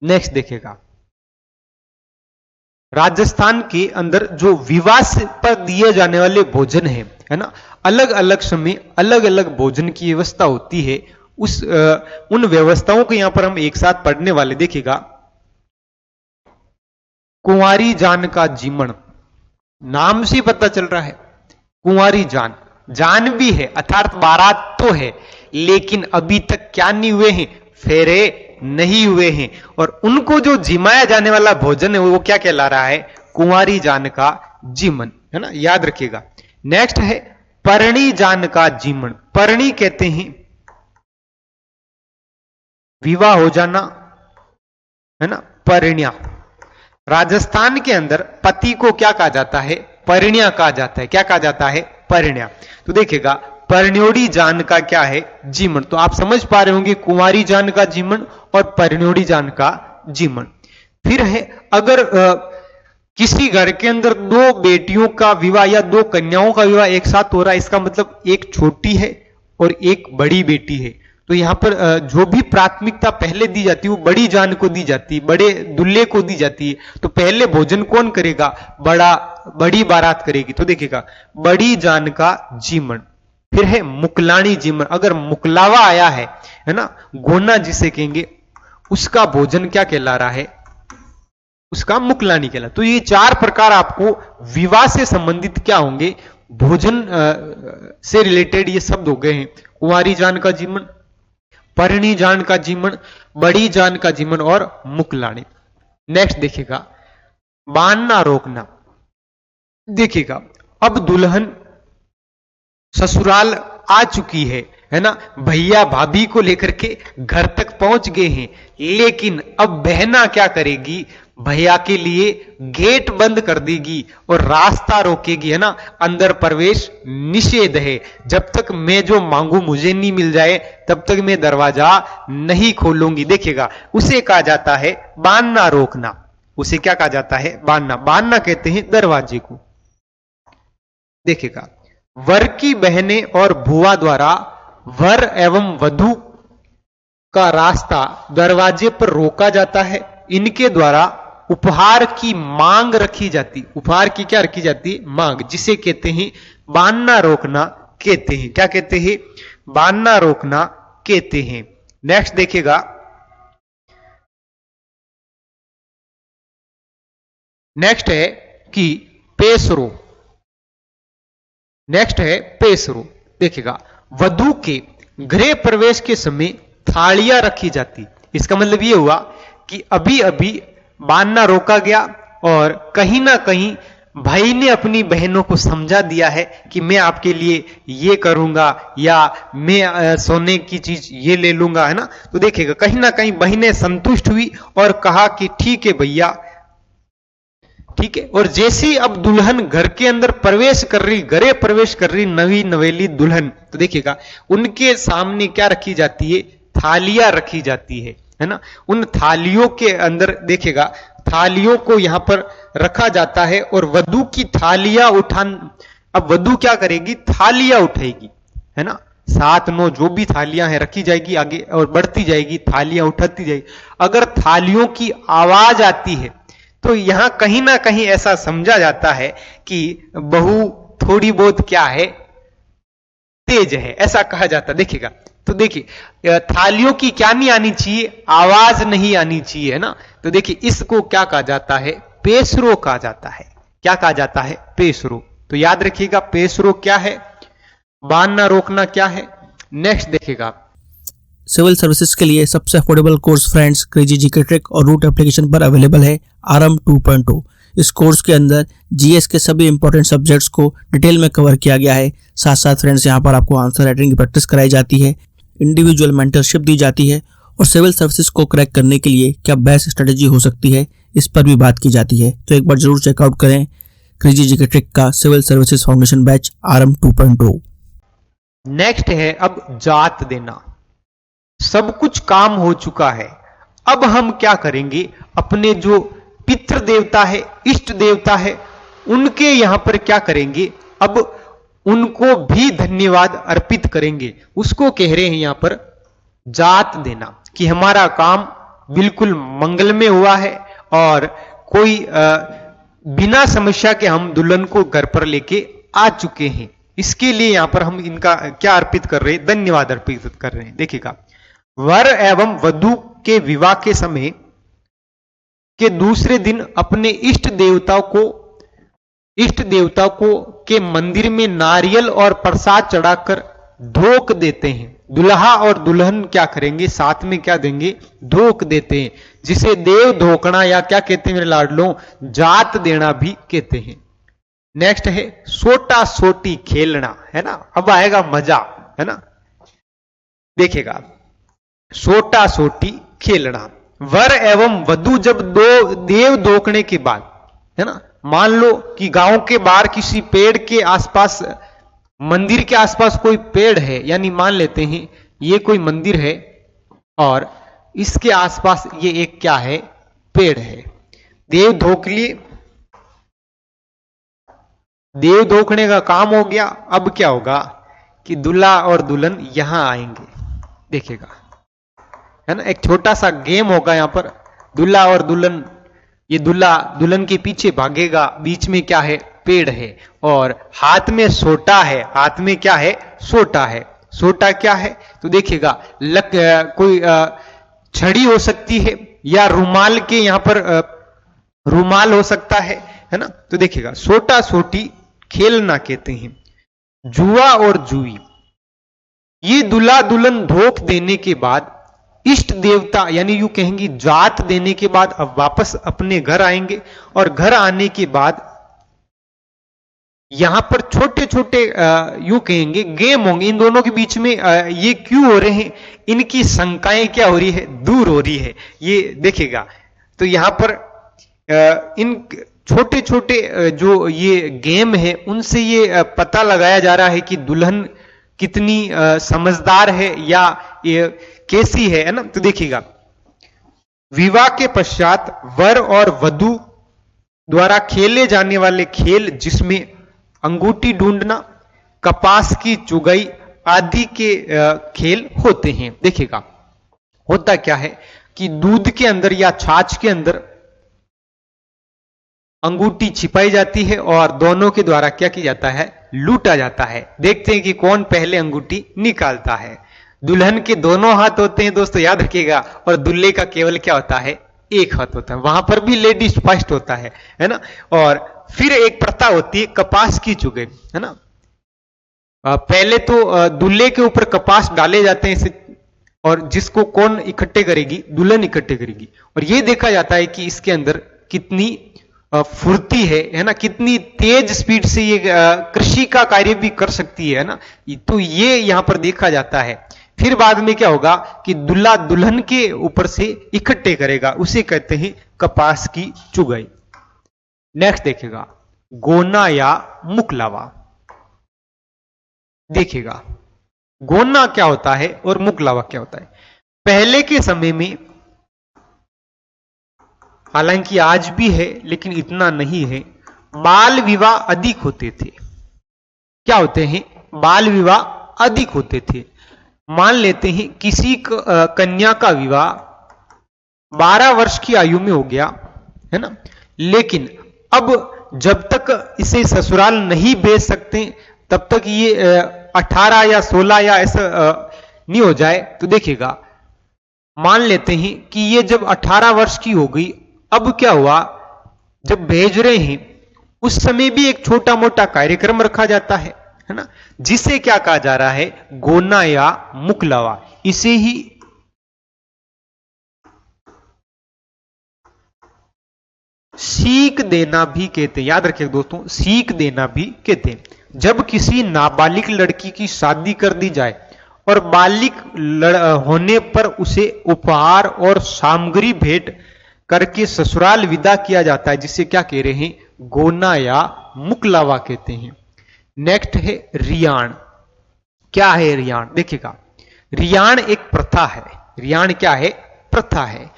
S2: नेक्स्ट देखिएगा, राजस्थान के अंदर जो विवाह पर दिए जाने वाले भोजन है ना, अलग अलग समय अलग अलग भोजन की व्यवस्था होती है। उन व्यवस्थाओं को यहां पर हम एक साथ पढ़ने वाले। देखिएगा, कुंवारी जान का जीमण, नाम से पता चल रहा है कुंवारी जान, जान भी है अर्थात बारात तो है, लेकिन अभी तक क्या नहीं हुए हैं? फेरे नहीं हुए हैं। और उनको जो जिमाया जाने वाला भोजन है वो क्या कहला रहा है? कुंवारी जान का जीमन। है ना, याद रखिएगा। नेक्स्ट है परणी जान का जीवन। परणी कहते हैं विवाह हो जाना, है ना, परिण्या। राजस्थान के अंदर पति को क्या कहा जाता है? परिण्या कहा जाता है। क्या कहा जाता है? परिण्या। तो देखिएगा परिण्योड़ी जान का क्या है? जीवन। तो आप समझ पा रहे होंगे कुंवारी जान का जीवन और परिण्योड़ी जान का जीवन। फिर है अगर किसी घर के अंदर दो बेटियों का विवाह या दो कन्याओं का विवाह एक साथ हो रहा है, इसका मतलब एक छोटी है और एक बड़ी बेटी है। तो यहां पर जो भी प्राथमिकता पहले दी जाती है वो बड़ी जान को दी जाती है, बड़े दुल्हे को दी जाती है। तो पहले भोजन कौन करेगा? बड़ी बारात करेगी। तो देखिएगा बड़ी जान का जीवन। फिर है मुकलानी जीवन। अगर मुकलावा आया है ना, गोना जिसे कहेंगे, उसका भोजन क्या कहला रहा है? उसका मुकलानी कहला। तो ये चार प्रकार आपको विवाह से संबंधित क्या होंगे? भोजन से रिलेटेड ये शब्द हो गए हैं। कुंवारी जान का जीवन, परिणी जान का जीवन, बड़ी जान का जीवन और मुकलानी। नेक्स्ट देखिएगा बांधना रोकना। देखिएगा अब दुल्हन ससुराल आ चुकी है ना, भैया भाभी को लेकर के घर तक पहुंच गए हैं, लेकिन अब बहना क्या करेगी? भैया के लिए गेट बंद कर देगी और रास्ता रोकेगी, है ना, अंदर प्रवेश निषेध है। जब तक मैं जो मांगू मुझे नहीं मिल जाए तब तक मैं दरवाजा नहीं खोलूंगी। देखिएगा उसे कहा जाता है बांधना रोकना। उसे क्या कहा जाता है? बांधना। बांधना कहते हैं दरवाजे को। देखिएगा वर की बहनें और बुआ द्वारा वर एवं वधू का रास्ता दरवाजे पर रोका जाता है। इनके द्वारा उपहार की मांग रखी जाती। उपहार की क्या रखी जाती? मांग, जिसे कहते हैं बांधना रोकना कहते हैं। क्या कहते हैं? बांधना रोकना कहते हैं। नेक्स्ट देखिएगा नेक्स्ट है कि पेशरो। नेक्स्ट है पेशरो। देखिएगा वधू के गृह प्रवेश के समय थालियां रखी जाती। इसका मतलब यह हुआ कि अभी अभी बांधना रोका गया और कहीं ना कहीं भाई ने अपनी बहनों को समझा दिया है कि मैं आपके लिए ये करूंगा या मैं सोने की चीज ये ले लूंगा, है ना। तो देखिएगा कहीं ना कहीं बहनें संतुष्ट हुई और कहा कि ठीक है भैया, ठीक है। और जैसे ही अब दुल्हन घर के अंदर प्रवेश कर रही, गृह प्रवेश कर रही नवी नवेली दुल्हन, तो देखिएगा उनके सामने क्या रखी जाती है? थालियां रखी जाती है ना। उन थालियों के अंदर देखिएगा थालियों को यहां पर रखा जाता है और वधू की थालियां अब वधू क्या करेगी? थालियां उठाएगी, है ना। 7-9 जो भी थालियां हैं रखी जाएगी आगे और बढ़ती जाएगी, थालियां उठाती जाएगी। अगर थालियों की आवाज आती है तो यहां कहीं ना कहीं ऐसा समझा जाता है कि बहू थोड़ी बहुत क्या है? तेज है, ऐसा कहा जाता। देखिएगा तो देखिए थालियों की क्या नहीं आनी चाहिए? आवाज नहीं आनी चाहिए, है ना। तो देखिए इसको क्या कहा जाता है? पेशरो कहा जाता है। क्या कहा जाता है? पेशरो। तो याद रखिएगा पेशरो क्या है, बांधना रोकना क्या है। नेक्स्ट देखिएगा
S1: सिविल सर्विसेज के लिए सबसे affordable course friends crazy GK Trick और रूट एप्लीकेशन पर अवेलेबल है आरएम 2.0। इस कोर्स के अंदर जीएस के सभी इंपॉर्टेंट सब्जेक्ट्स को डिटेल में कवर किया गया है। साथ साथ फ्रेंड्स यहाँ पर आपको आंसर राइटिंग की प्रैक्टिस कराई जाती है, इंडिविजुअल मेंटरशिप दी जाती है और सिविल सर्विसेज को क्रैक करने के लिए क्या बेस्ट स्ट्रेटेजी हो सकती है इस पर भी बात की जाती है। तो एक बार जरूर चेकआउट करें क्रेजी जीके ट्रिक का civil services foundation batch RM 2.0।
S2: Next है अब जात देना। सब कुछ काम हो चुका है, अब हम क्या करेंगे? अपने जो पितृ देवता है, इष्ट देवता है, उनके यहां पर क्या करेंगे? अब उनको भी धन्यवाद अर्पित करेंगे। उसको कह रहे हैं यहां पर जात देना, कि हमारा काम बिल्कुल मंगल में हुआ है और कोई बिना समस्या के हम दुल्हन को घर पर लेके आ चुके हैं। इसके लिए यहां पर हम इनका क्या अर्पित कर रहे हैं? धन्यवाद अर्पित कर रहे हैं। देखिएगा वर एवं वधू के विवाह के समय के दूसरे दिन अपने इष्ट देवता को के मंदिर में नारियल और प्रसाद चढ़ाकर धोख देते हैं। दुल्हा और दुल्हन क्या करेंगे? साथ में क्या देंगे? धोख देते हैं, जिसे देव धोकना या क्या कहते हैं मेरे लाडलों? जात देना भी कहते हैं। नेक्स्ट है सोटा सोटी खेलना, है ना, अब आएगा मजा, है ना। देखिएगा, सोटा सोटी खेलना, वर एवं वधू जब दो देव धोखने के बाद, है ना, मान लो कि गांव के बाहर किसी पेड़ के आसपास, मंदिर के आसपास कोई पेड़ है, यानी मान लेते हैं ये कोई मंदिर है और इसके आसपास ये एक क्या है, पेड़ है। देव धोख लिए, देव धोखने का काम हो गया। अब क्या होगा कि दूल्हा और दुल्हन यहां आएंगे, देखिएगा, है ना, एक छोटा सा गेम होगा यहां पर। दूल्हा और दुल्हन, ये दूल्हा दुल्हन के पीछे भागेगा, बीच में क्या है, पेड़ है, और हाथ में सोटा है, हाथ में क्या है, सोटा है। सोटा क्या है तो देखिएगा, कोई छड़ी हो सकती है या रुमाल के यहां पर रुमाल हो सकता है ना। तो देखिएगा, सोटा सोटी खेलना कहते हैं। जुआ और जुई, ये दूल्हा दुल्हन धोख देने के बाद इष्ट देवता, यानी यूं कहेंगे जात देने के बाद अब वापस अपने घर आएंगे, और घर आने के बाद यहां पर छोटे छोटे यूं कहेंगे गेम होंगे इन दोनों के बीच में। ये क्यों हो रहे हैं, इनकी शंकाएं क्या हो रही है, दूर हो रही है, ये देखिएगा। तो यहां पर इन छोटे छोटे जो ये गेम है उनसे ये पता लगाया जा रहा है कि दुल्हन कितनी समझदार है या ये कैसी है ना। तो देखिएगा, विवाह के पश्चात वर और वधू द्वारा खेले जाने वाले खेल, जिसमें अंगूठी ढूंढना, कपास की चुगाई आदि के खेल होते हैं। देखिएगा, होता क्या है कि दूध के अंदर या छाछ के अंदर अंगूठी छिपाई जाती है और दोनों के द्वारा क्या किया जाता है, लूटा जाता है। देखते हैं कि कौन पहले अंगूठी निकालता है। दुल्हन के दोनों हाथ होते हैं दोस्तों, याद रखिएगा, और दूल्हे का केवल क्या होता है, एक हाथ होता है। वहां पर भी लेडीज फर्स्ट होता है ना। और फिर एक प्रथा होती है कपास की चुगाई, है ना। पहले तो दूल्हे के ऊपर कपास डाले जाते हैं इसे, और जिसको कौन इकट्ठे करेगी, दुल्हन इकट्ठे करेगी, और यह देखा जाता है कि इसके अंदर कितनी फुर्ती है ना, कितनी तेज स्पीड से ये कृषि का कार्य भी कर सकती है ना। तो ये यहां पर देखा जाता है। फिर बाद में क्या होगा कि दूल्हा दुल्हन के ऊपर से इकट्ठे करेगा, उसे कहते हैं कपास की चुगाई। नेक्स्ट देखिएगा, गोना या मुकलावा। देखिएगा, गोना क्या होता है और मुकलावा क्या होता है। पहले के समय में, हालांकि आज भी है लेकिन इतना नहीं है, बाल विवाह अधिक होते थे। क्या होते हैं, बाल विवाह अधिक होते थे। मान लेते हैं किसी कन्या का विवाह 12 वर्ष की आयु में हो गया, है ना, लेकिन अब जब तक इसे ससुराल नहीं भेज सकते तब तक ये 18 या 16 या ऐसा नहीं हो जाए। तो देखिएगा, मान लेते हैं कि ये जब 18 वर्ष की हो गई, अब क्या हुआ, जब भेज रहे हैं उस समय भी एक छोटा मोटा कार्यक्रम रखा जाता है ना, जिसे क्या कहा जा रहा है, गोना या मुकलावा। इसे ही सीख देना भी कहते हैं। याद रखिए दोस्तों, सीख देना भी कहते हैं। जब किसी नाबालिग लड़की की शादी कर दी जाए और बालिग होने पर उसे उपहार और सामग्री भेंट करके ससुराल विदा किया जाता है, जिसे क्या कह रहे हैं, गोना या मुकलावा कहते हैं। नेक्स्ट है रियाण। क्या है रियाण, देखिएगा, रियाण एक प्रथा है। रियाण क्या है, प्रथा है,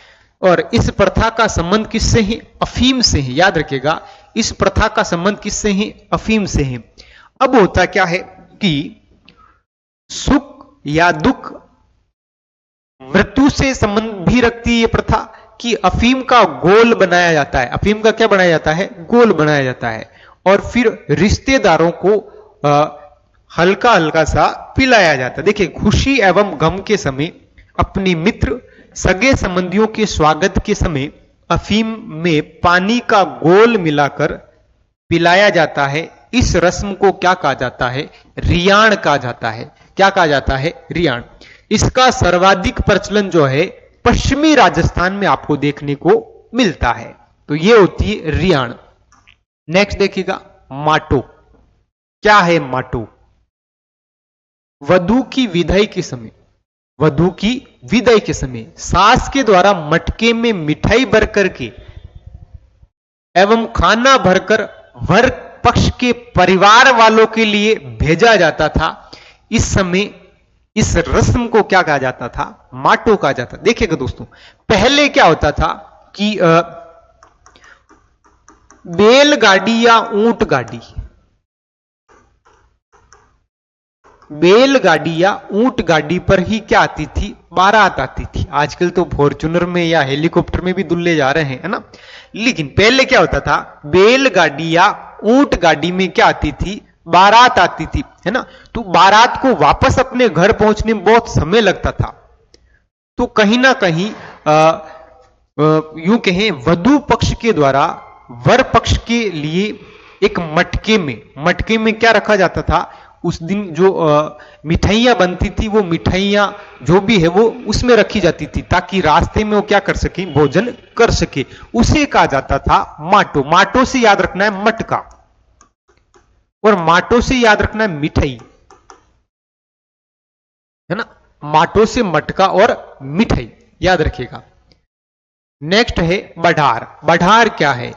S2: और इस प्रथा का संबंध किससे है, अफीम से है। याद रखिएगा, इस प्रथा का संबंध किससे है, अफीम से है। अब होता क्या है कि सुख या दुख, मृत्यु से संबंध भी रखती है ये प्रथा, कि अफीम का गोल बनाया जाता है। अफीम का क्या बनाया जाता है, गोल बनाया जाता है, और फिर रिश्तेदारों को हल्का हल्का सा पिलाया जाता है। देखिए, खुशी एवं गम के समय, अपने मित्र सगे संबंधियों के स्वागत के समय अफीम में पानी का गोल मिलाकर पिलाया जाता है। इस रस्म को क्या कहा जाता है, रियाण कहा जाता है। क्या कहा जाता है, रियाण। इसका सर्वाधिक प्रचलन जो है पश्चिमी राजस्थान में आपको देखने को मिलता है। तो ये होती है रियाण। नेक्स्ट देखिएगा, माटो। क्या है माटो? वधू की विदाई के समय, वधू की विदाई के समय सास के द्वारा मटके में मिठाई भर करके एवं खाना भरकर वर पक्ष के परिवार वालों के लिए भेजा जाता था। इस समय इस रस्म को क्या कहा जाता था? माटो कहा जाता। देखिएगा दोस्तों, पहले क्या होता था कि बैलगाड़ी या ऊंट गाड़ी, बैलगाड़ी या ऊंट गाड़ी पर ही क्या आती थी? बारात आती थी। आजकल तो फॉर्च्यूनर में या हेलीकॉप्टर में भी दुल्हे जा रहे हैं, है ना। लेकिन पहले क्या होता था? बैलगाड़ी या ऊंट गाड़ी में क्या आती थी? बारात आती थी, है ना। तो बारात को वापस अपने घर पहुंचने में बहुत समय लगता था। तो कहीं ना कहीं यूं कहें, वधू पक्ष के द्वारा वर पक्ष के लिए एक मटके में क्या रखा जाता था? उस दिन जो मिठाइयां बनती थी, वो मिठाइयां जो भी है वो उसमें रखी जाती थी, ताकि रास्ते में वो क्या कर सके? भोजन कर सके। उसे कहा जाता था माटो। माटो से याद रखना है मटका, और माटो से याद रखना है मिठाई, है ना। माटो से मटका और मिठाई याद रखिएगा। नेक्स्ट है बढ़ार। बढ़ार क्या है?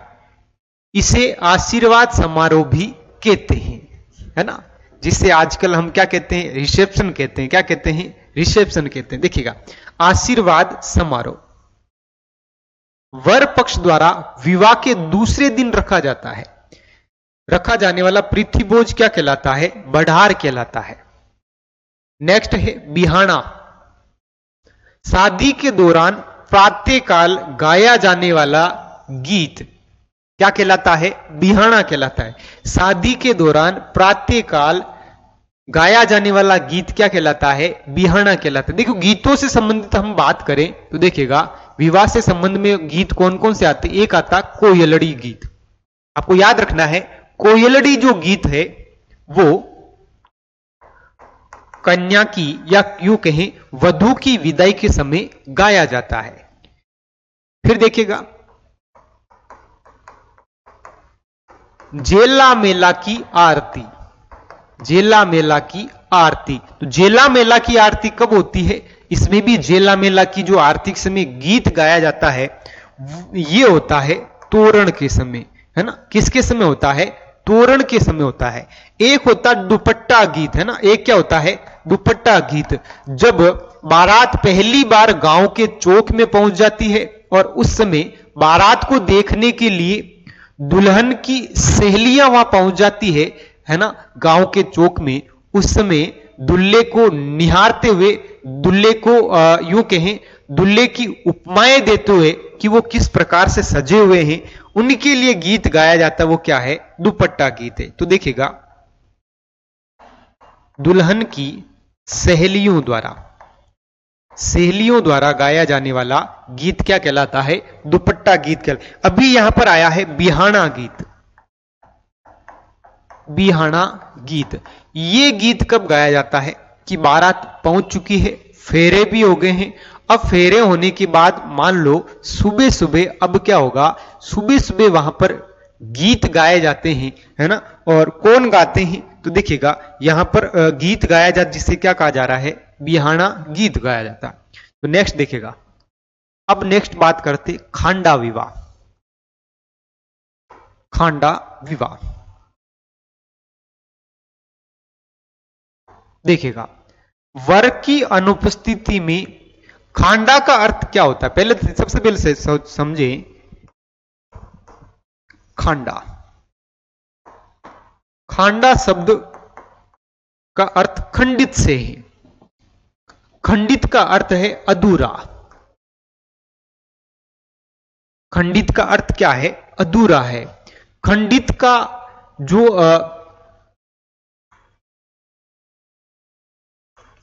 S2: इसे आशीर्वाद समारोह भी कहते हैं, है ना। जिसे आजकल हम क्या कहते हैं? रिसेप्शन कहते हैं। क्या कहते हैं? रिसेप्शन कहते हैं। देखिएगा, आशीर्वाद समारोह वर पक्ष द्वारा विवाह के दूसरे दिन रखा जाता है। रखा जाने वाला पृथ्वी भोज क्या कहलाता है? बढ़ार कहलाता है। नेक्स्ट है बिहाना। शादी के दौरान प्रातःकाल गाया जाने वाला गीत क्या कहलाता है? बिहाना कहलाता है। शादी के दौरान प्रातःकाल गाया जाने वाला गीत क्या कहलाता है? बिहाना कहलाता है। देखो, गीतों से संबंधित हम बात करें तो देखिएगा, विवाह से संबंध में गीत कौन कौन से आते? एक आता कोयलड़ी गीत। आपको याद रखना है, कोयलड़ी जो गीत है वो कन्या की या यूं कहें वधू की विदाई के समय गाया जाता है। फिर देखिएगा, जेला मेला की आरती। जेला मेला की आरती, तो जेला मेला की आरती कब होती है? इसमें भी जेला मेला की जो आरती के समय गीत गाया जाता है, ये होता है तोरण के समय, है ना। किसके समय होता है? तोरण के समय होता है। एक होता दुपट्टा गीत, है ना। एक क्या होता है? दुपट्टा गीत। जब बारात पहली बार गांव के चौक में पहुंच जाती है और उस समय बारात को देखने के लिए दुल्हन की सहेलियां वहां पहुंच जाती है ना, गांव के चौक में। उस समय दुल्हे को निहारते हुए, दुल्हे को यूं कहें दुल्हे की उपमाएं देते हुए कि वो किस प्रकार से सजे हुए हैं, उनके लिए गीत गाया जाता है। वो क्या है? दुपट्टा गीत है। तो देखिएगा, दुल्हन की सहेलियों द्वारा गाया जाने वाला गीत क्या कहलाता है? दुपट्टा गीत कहलाता। अभी यहां पर आया है बिहाना गीत। बिहाना गीत, ये गीत कब गाया जाता है? कि बारात पहुंच चुकी है, फेरे भी हो गए हैं। अब फेरे होने के बाद मान लो सुबह सुबह, अब क्या होगा? सुबह सुबह वहां पर गीत गाए जाते हैं, है ना। और कौन गाते हैं? तो देखिएगा, यहां पर गीत गाया जाता, जिसे क्या कहा जा रहा है? बिहाना गीत गाया जाता। तो नेक्स्ट देखिएगा, अब नेक्स्ट बात करते खांडा विवाह। खांडा विवाह देखिएगा, वर की अनुपस्थिति में खांडा का अर्थ क्या होता है? पहले सबसे पहले से समझे खांडा। खांडा शब्द का अर्थ खंडित से है। खंडित का अर्थ है अधूरा। खंडित का अर्थ क्या है? अधूरा है। खंडित का जो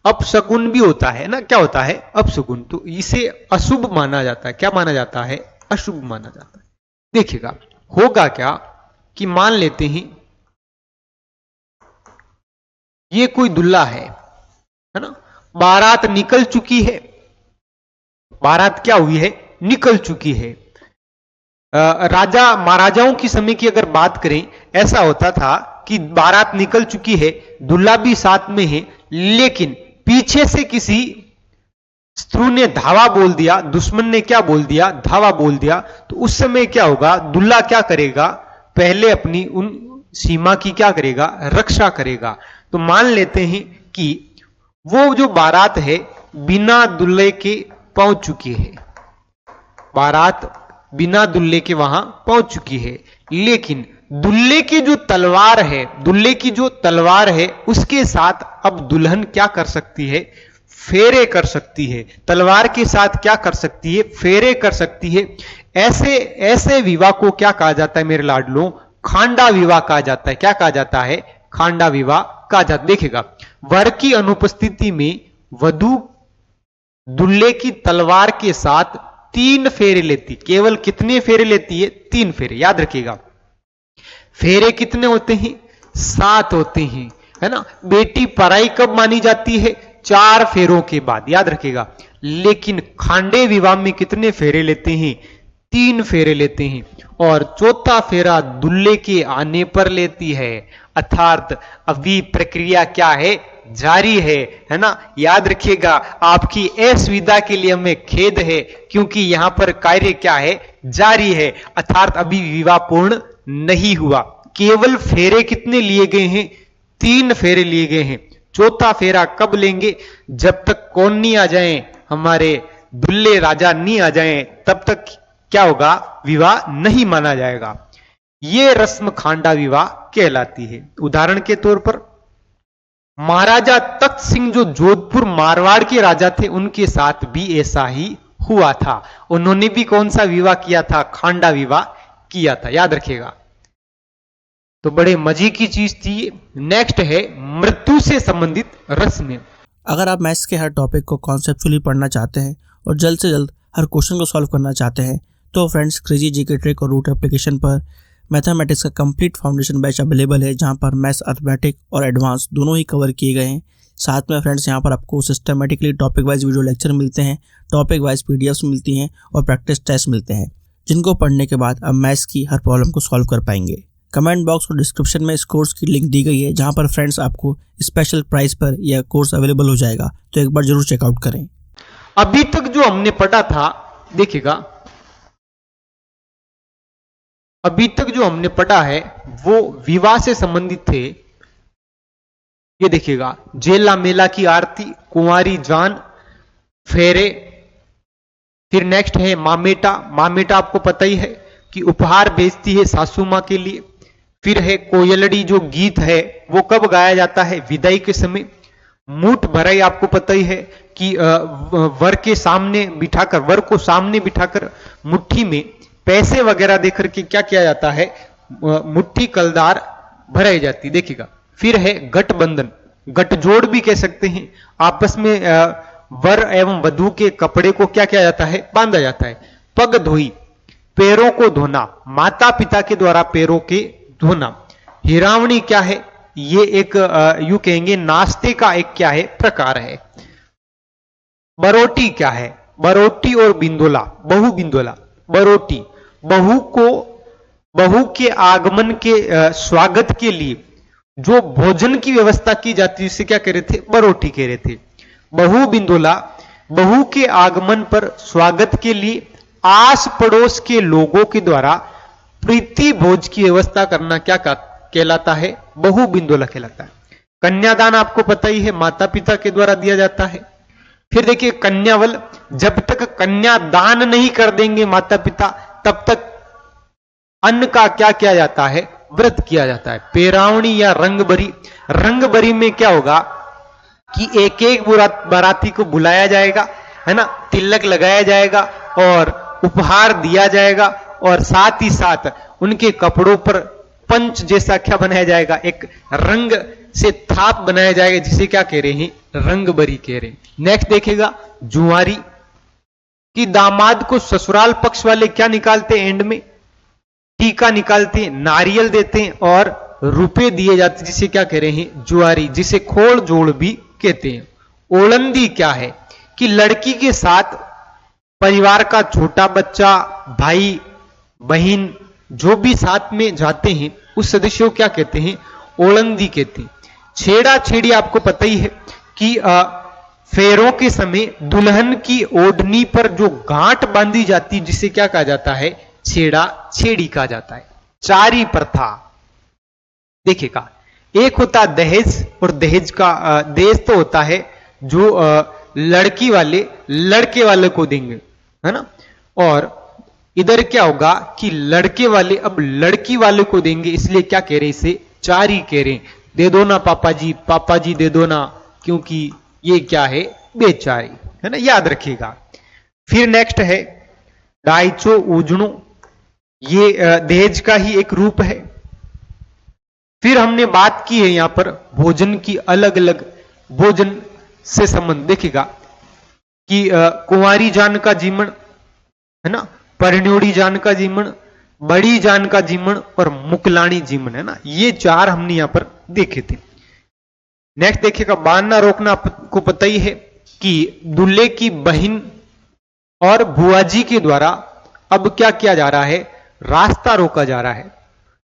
S2: अपशगुन भी होता है ना, क्या होता है? अपशगुन। तो इसे अशुभ माना जाता है। क्या माना जाता है? अशुभ माना जाता है। देखिएगा, होगा क्या कि मान लेते हैं ये कोई दुल्हा है ना, बारात निकल चुकी है। बारात क्या हुई है? निकल चुकी है। राजा महाराजाओं की समय की अगर बात करें, ऐसा होता था कि बारात निकल चुकी है, दूल्हा भी साथ में है, लेकिन पीछे से किसी शत्रु ने धावा बोल दिया, दुश्मन ने क्या बोल दिया, धावा बोल दिया, तो उस समय क्या होगा, दूल्हा क्या करेगा, पहले अपनी उन सीमा की क्या करेगा, रक्षा करेगा। तो मान लेते हैं कि वो जो बारात है बिना दूल्हे के पहुंच चुकी है, बारात बिना दूल्हे के वहां पहुंच चुकी है, लेकिन दूल्हे की जो तलवार है, दूल्हे की जो तलवार है उसके साथ अब दुल्हन क्या कर सकती है, फेरे कर सकती है। तलवार के साथ क्या कर सकती है, फेरे कर सकती है। ऐसे विवाह को क्या कहा जाता है मेरे लाडलों, खांडा विवाह कहा जाता है। क्या कहा जाता है, खांडा विवाह कहा जाता है। देखिएगा, वर की अनुपस्थिति में वधु दूल्हे की तलवार के साथ 3 फेरे लेती। केवल कितने फेरे लेती है, 3 फेरे। याद रखिएगा, फेरे कितने होते हैं, 7 होते हैं, है ना। बेटी पराई कब मानी जाती है, 4 फेरों के बाद, याद रखिएगा। लेकिन खांडे विवाह में कितने फेरे लेते हैं, 3 फेरे लेते हैं, और चौथा फेरा दूल्हे के आने पर लेती है। अर्थात अभी प्रक्रिया क्या है, जारी है ना। याद रखिएगा, आपकी असुविधा के लिए हमें खेद है, क्योंकि यहां पर कार्य क्या है, जारी है। अर्थात अभी विवाह पूर्ण नहीं हुआ। केवल फेरे कितने लिए गए हैं, 3 फेरे लिए गए हैं। चौथा फेरा कब लेंगे, जब तक कौन नहीं आ जाए, हमारे दूल्हे राजा नहीं आ जाए, तब तक क्या होगा, विवाह नहीं माना जाएगा। यह रस्म खांडा विवाह कहलाती है। उदाहरण के तौर पर महाराजा तख्त सिंह जो जोधपुर मारवाड़ के राजा थे, उनके साथ भी ऐसा ही हुआ था। उन्होंने भी कौन सा विवाह किया था, खांडा विवाह किया था। याद रखिएगा, तो बड़े मजे की चीज थी। नेक्स्ट है मृत्यु से संबंधित रस्में।
S1: अगर आप मैथ्स के हर टॉपिक को कॉन्सेप्चुअली पढ़ना चाहते हैं और जल्द से जल्द हर क्वेश्चन को सॉल्व करना चाहते हैं, तो फ्रेंड्स क्रेजी जीके ट्रिक और रूट एप्लीकेशन पर मैथमेटिक्स का कंप्लीट फाउंडेशन बैच अवेलेबल है, जहां पर मैथ्स, अर्थमेटिक और एडवांस दोनों ही कवर किए गए हैं। साथ में फ्रेंड्स यहाँ पर आपको systematically topic wise video lecture मिलते हैं, टॉपिक वाइज पीडीएफ्स मिलती हैं और प्रैक्टिस टेस्ट मिलते हैं, जिनको पढ़ने के बाद आप मैथ्स की हर प्रॉब्लम को सॉल्व कर पाएंगे। कमेंट बॉक्स और डिस्क्रिप्शन में इस कोर्स की लिंक दी गई है, जहां पर फ्रेंड्स आपको स्पेशल प्राइस पर यह कोर्स अवेलेबल हो जाएगा, तो एक बार जरूर चेकआउट करें।
S2: अभी तक जो हमने पढ़ा था, देखिएगा, अभी तक जो हमने पढ़ा है वो विवाह से संबंधित थे। ये देखिएगा, जेला मेला की आरती, कुंवारी जान, फेरे, फिर नेक्स्ट है मामेटा। मामेटा आपको पता ही है कि उपहार भेजती है सासू मां के लिए। फिर है कोयलड़ी, जो गीत है वो कब गाया जाता है, विदाई के समय। मूठ भराई आपको पता ही है कि वर के सामने बिठाकर, वर को सामने बिठाकर मुट्ठी में पैसे वगैरह देकर के क्या किया जाता है, मुट्ठी कलदार भराई जाती। देखिएगा, फिर है गठबंधन, गठजोड़ भी कह सकते हैं। आपस में वर एवं वधू के कपड़े को क्या किया जाता है, बांधा जाता है। पग धोई, पैरों को धोना, माता पिता के द्वारा पैरों के धोना। हिरावणी क्या है, ये एक यूं कहेंगे नाश्ते का एक क्या है, प्रकार है। बरोटी क्या है, बरोटी और बिंदोला, बहु बिंदोला। बरोटी, बहू के आगमन के स्वागत के लिए जो भोजन की व्यवस्था की जाती है, उसे क्या कह रहे थे, बरोटी कह रहे थे। बहु बिंदोला, बहू के आगमन पर स्वागत के लिए आस पड़ोस के लोगों के द्वारा प्रीति भोज की व्यवस्था करना क्या कहलाता है, बहु बिंदोला कहलाता है। कन्यादान आपको पता ही है, माता पिता के द्वारा दिया जाता है। फिर देखिए कन्यावल, जब तक कन्यादान नहीं कर देंगे माता पिता, तब तक अन्न का क्या किया जाता है, व्रत किया जाता है। पेरावणी या रंगबरी, रंगबरी में क्या होगा कि एक एक बाराती को बुलाया जाएगा, है ना, तिलक लगाया जाएगा और उपहार दिया जाएगा, और साथ ही साथ उनके कपड़ों पर पंच जैसा क्या बनाया जाएगा, एक रंग से थाप बनाया जाएगा, जिसे क्या कह रहे हैं, रंगबरी कह रहे हैं। नेक्स्ट देखिएगा जुआरी, कि दामाद को ससुराल पक्ष वाले क्या निकालते हैं, एंड में टीका निकालते हैं, नारियल देते हैं और रुपए दिए जाते हैं, जिसे क्या कह रहे हैं, जुआरी, जिसे खोल जोड़ भी कहते हैं। ओलंदी क्या है, कि लड़की के साथ परिवार का छोटा बच्चा, भाई बहन जो भी साथ में जाते हैं उस सदस्य को क्या कहते हैं? ओलंदी कहते हैं। छेड़ा छेड़ी आपको पता ही है कि फेरों के समय दुल्हन की ओढ़नी पर जो गांठ बांधी जाती जिसे क्या कहा जाता है? छेड़ा छेड़ी कहा जाता है। चारी प्रथा देखिएगा, एक होता दहेज, और दहेज का दहेज तो होता है जो लड़की वाले लड़के वाले को देंगे, है ना। और इधर क्या होगा कि लड़के वाले अब लड़की वाले को देंगे, इसलिए क्या कह रहे हैं? इसे चारी कह रहे हैं। दे दो ना पापा जी दे दो ना, क्योंकि ये क्या है? बेचारी, है ना, याद रखिएगा। फिर नेक्स्ट है डाइचो उजणो, ये दहेज का ही एक रूप है। फिर हमने बात की है यहां पर भोजन की, अलग अलग भोजन से संबंध देखिएगा कि कुंवारी जान का जीवन, है ना, परिण्योड़ी जान का जीवन, बड़ी जान का जीवन और मुकलानी जीवन, है ना, ये चार हमने यहां पर देखे थे। नेक्स्ट देखिएगा बांधना रोकना, आपको पता ही है कि दूल्हे की बहन और बुआ जी के द्वारा अब क्या किया जा रहा है? रास्ता रोका जा रहा है।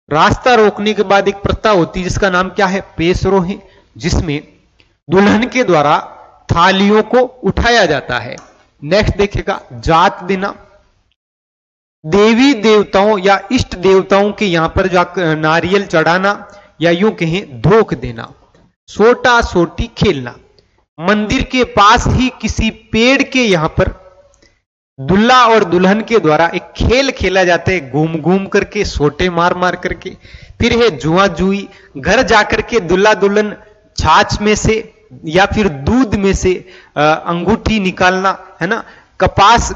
S2: रास्ता रोकने के बाद एक प्रथा होती है जिसका नाम क्या है? पेशरोही, जिसमें दुल्हन के द्वारा थालियों को उठाया जाता है। नेक्स्ट देखिएगा जात देना, देवी देवताओं या इष्ट देवताओं के यहां पर जाकर नारियल चढ़ाना या यूं कहें धोख देना। सोटा सोटी खेलना, मंदिर के पास ही किसी पेड़ के यहां पर दुल्हा और दुल्हन के द्वारा एक खेल खेला जाता है, घूम घूम करके, सोटे मार मार करके। फिर है जुआ जुई, घर जाकर के दुल्हा दुल्हन छाछ में से या फिर दूध में से अंगूठी निकालना, है ना, कपास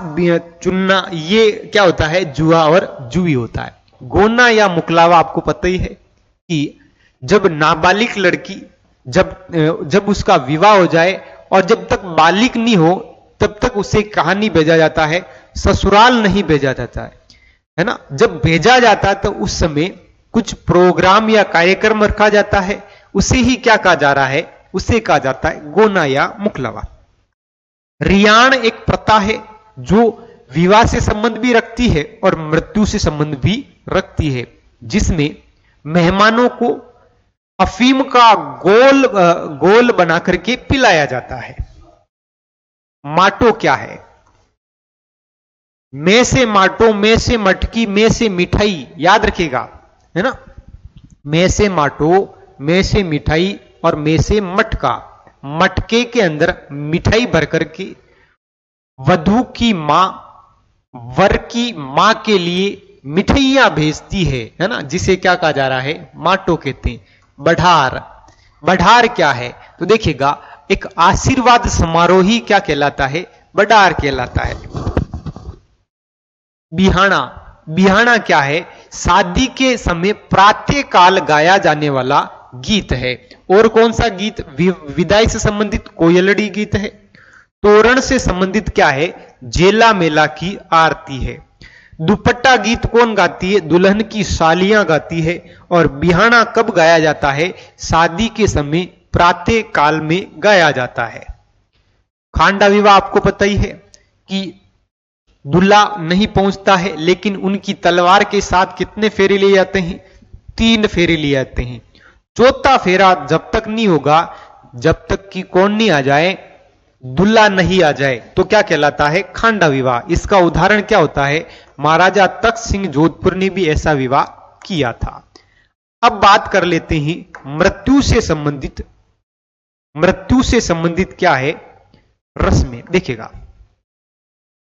S2: चुनना, ये क्या होता है? जुआ और जुई होता है। गोना या मुकलावा, आपको पता ही है कि जब नाबालिग लड़की जब उसका विवाह हो जाए और जब तक बालिग नहीं हो तब तक उसे कहां नहीं भेजा जाता है? ससुराल नहीं भेजा जाता है ना। जब भेजा जाता है तो उस समय कुछ प्रोग्राम या कार्यक्रम रखा जाता है, उसे ही क्या कहा जा रहा है? उसे कहा जाता है गोना या मुकलावा। रियाण एक प्रथा है जो विवाह से संबंध भी रखती है और मृत्यु से संबंध भी रखती है, जिसमें मेहमानों को अफीम का गोल बना करके पिलाया जाता है। माटो क्या है? में से माटो, में से मटकी, में से मिठाई, याद रखिएगा, है ना। में से माटो, में से मिठाई और में से मटका। मटके के अंदर मिठाई भर करके वधू की मां वर की मां के लिए मिठाइयां भेजती है ना, जिसे क्या कहा जा रहा है? माटो कहते हैं। बढ़ार, बढ़ार क्या है? तो देखिएगा एक आशीर्वाद समारोह ही क्या कहलाता है? बढ़ार कहलाता है। बिहाना, बिहाना क्या है? शादी के समय प्रातः काल गाया जाने वाला गीत है। और कौन सा गीत? विदाई से संबंधित कोयलड़ी गीत है। तोरण से संबंधित क्या है? जेला मेला की आरती है। दुपट्टा गीत कौन गाती है? दुल्हन की सालियां गाती है। और बिहाना कब गाया जाता है? शादी के समय प्रातः काल में गाया जाता है। खांडा विवाह आपको पता ही है कि दूल्हा नहीं पहुंचता है, लेकिन उनकी तलवार के साथ कितने फेरे लिए जाते हैं? 3 फेरे लिए जाते हैं। चौथा फेरा जब तक नहीं होगा जब तक कि कौन नहीं आ जाए? दूल्हा नहीं आ जाए, तो क्या कहलाता है? खांडा विवाह। इसका उदाहरण क्या होता है? महाराजा तख्त सिंह जोधपुर ने भी ऐसा विवाह किया था। अब बात कर लेते हैं मृत्यु से संबंधित। मृत्यु से संबंधित क्या है? रस्में। देखिएगा,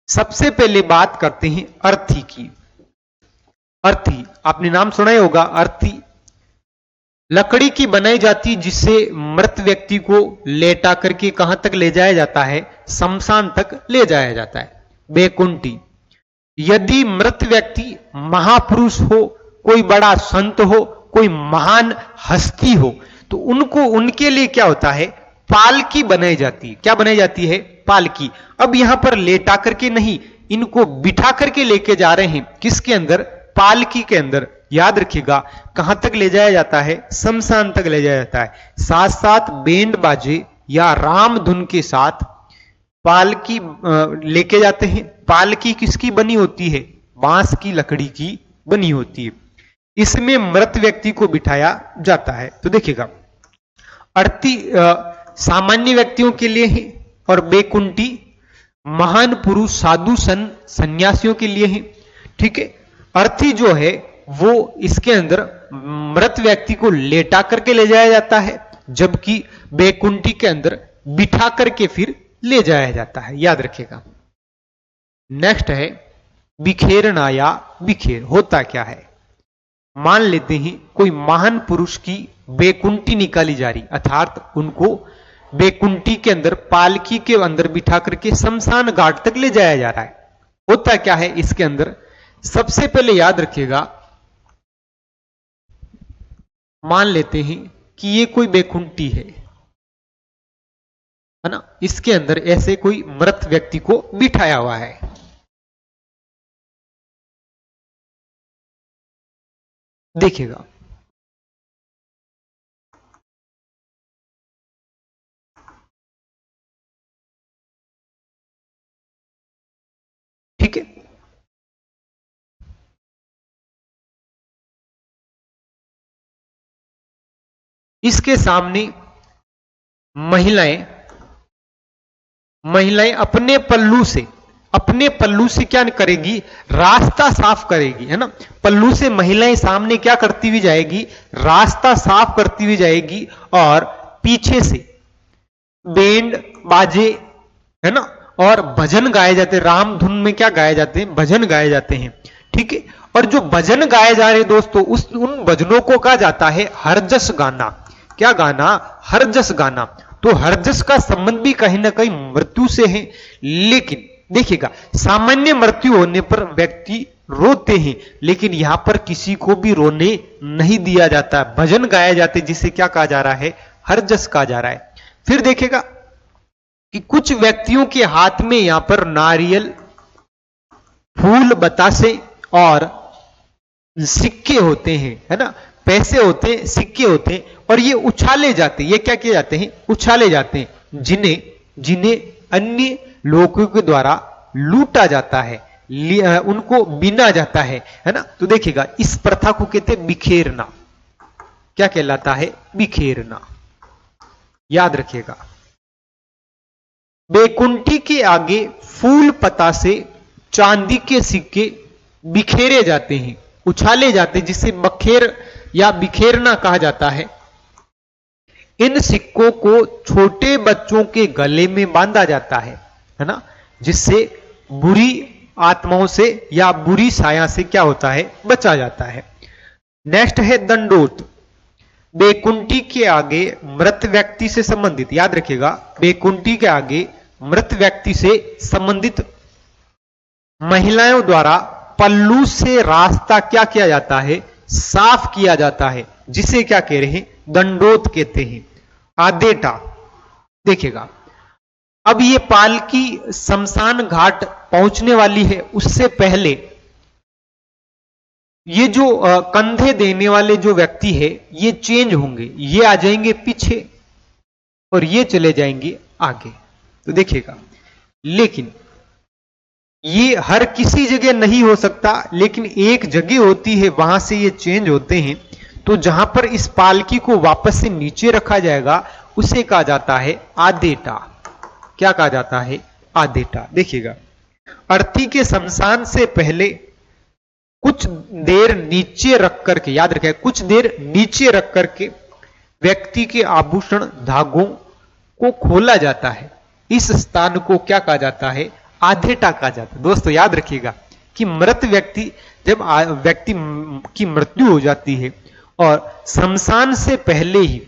S2: सबसे पहले बात करते हैं अर्थी की। अर्थी आपने नाम सुना ही होगा। अर्थी लकड़ी की बनाई जाती, जिससे मृत व्यक्ति को लेटा करके कहां तक ले जाया जाता है? शमशान तक ले जाया जाता है। बैकुंठी, यदि मृत व्यक्ति महापुरुष हो, कोई बड़ा संत हो, कोई महान हस्ती हो, तो उनके लिए क्या होता है? पालकी बनाई जाती है। क्या बनाई जाती है? पालकी। अब यहां पर लेटा करके नहीं, इनको बिठा करके लेके जा रहे हैं। किसके अंदर? पालकी के अंदर। याद रखिएगा, कहां तक ले जाया जाता है? शमशान तक ले जाया जाता है। साथ साथ बैंड बाजे या राम धुन के साथ पालकी लेके जाते हैं। पालकी किसकी बनी होती है? बांस की लकड़ी की बनी होती है। इसमें मृत व्यक्ति को बिठाया जाता है। तो देखिएगा, अर्थी सामान्य व्यक्तियों के लिए है और बेकुंठी महान पुरुष साधु सन्यासियों के लिए है। ठीक है, अर्थी जो है वो इसके अंदर मृत व्यक्ति को लेटा करके ले जाया जाता है, जबकि बेकुंठी के अंदर बिठा करके फिर ले जाया जाता है। याद रखिएगा। नेक्स्ट है बिखेरना या बिखेर। होता क्या है, मान लेते हैं कोई महान पुरुष की बेकुंठी निकाली जा रही, अर्थात उनको बेकुंठी के अंदर पालकी के अंदर बिठा करके शमशान घाट तक ले जाया जा रहा है। होता क्या है इसके अंदर, सबसे पहले याद रखिएगा, मान लेते हैं कि ये कोई बेकुंठी है ना, इसके अंदर ऐसे कोई मृत व्यक्ति को बिठाया हुआ है। देखिएगा, ठीक है, इसके सामने महिलाएं अपने पल्लू से क्या करेगी, रास्ता साफ करेगी, है ना। पल्लू से महिलाएं सामने क्या करती हुई जाएगी, रास्ता साफ करती हुई जाएगी, और पीछे से बैंड बाजे, है ना, और भजन गाए जाते हैं। राम धुन में क्या गाए जाते हैं, भजन गाए जाते हैं। ठीक है, और जो भजन गाए जा रहे दोस्तों, उन भजनों को कहा जाता है हरजस गाना। क्या गाना, हरजस गाना। तो हरजस का संबंध भी कहीं ना कहीं मृत्यु से है। लेकिन देखिएगा, सामान्य मृत्यु होने पर व्यक्ति रोते हैं, लेकिन यहां पर किसी को भी रोने नहीं दिया जाता। भजन गाए जाते, जिसे क्या कहा जा रहा है, हरजस कहा जा रहा है। फिर देखिएगा कि कुछ व्यक्तियों के हाथ में यहां पर नारियल, फूल, बतासे और सिक्के होते हैं, है ना, पैसे होते हैं, सिक्के होते हैं, और ये उछाले जाते हैं। ये क्या किए जाते हैं, उछाले जाते हैं, जिन्हें अन्य लोगों के द्वारा लूटा जाता है, उनको बीना जाता है ना। तो देखिएगा, इस प्रथा को कहते हैं बिखेरना। क्या कहलाता है, बिखेरना। याद रखिएगा, बेकुंठी के आगे फूल, पतासे, चांदी के सिक्के बिखेरे जाते हैं, उछाले जाते हैं, जिसे बखेर या बिखेरना कहा जाता है। इन सिक्कों को छोटे बच्चों के गले में बांधा जाता है ना, जिससे बुरी आत्माओं से या बुरी छाया से क्या होता है, बचा जाता है। नेक्स्ट है दंडोत। बेकुंठी के आगे मृत व्यक्ति से संबंधित, याद रखिएगा, बेकुंठी के आगे मृत व्यक्ति से संबंधित महिलाओं द्वारा पल्लू से रास्ता क्या किया जाता है, साफ किया जाता है, जिसे क्या कह रहे हैं, दंडोत कहते हैं, आदेटा। देखिएगा, अब ये पालकी शमशान घाट पहुंचने वाली है, उससे पहले ये जो कंधे देने वाले जो व्यक्ति है, ये चेंज होंगे, ये आ जाएंगे पीछे और ये चले जाएंगे आगे। तो देखिएगा, लेकिन ये हर किसी जगह नहीं हो सकता, लेकिन एक जगह होती है, वहां से ये चेंज होते हैं। तो जहां पर इस पालकी को वापस से नीचे रखा जाएगा, उसे कहा जाता है आदेटा। क्या कहा जाता है, आदेटा। देखिएगा, अर्थी के शमशान से पहले कुछ देर नीचे रख करके, याद रखें, कुछ देर नीचे रख करके व्यक्ति के आभूषण, धागों को खोला जाता है। इस स्थान को क्या कहा जाता है, आधेटा कहा जाता है। दोस्तों याद रखिएगा कि मृत व्यक्ति, जब व्यक्ति की मृत्यु हो जाती है और शमशान से पहले ही,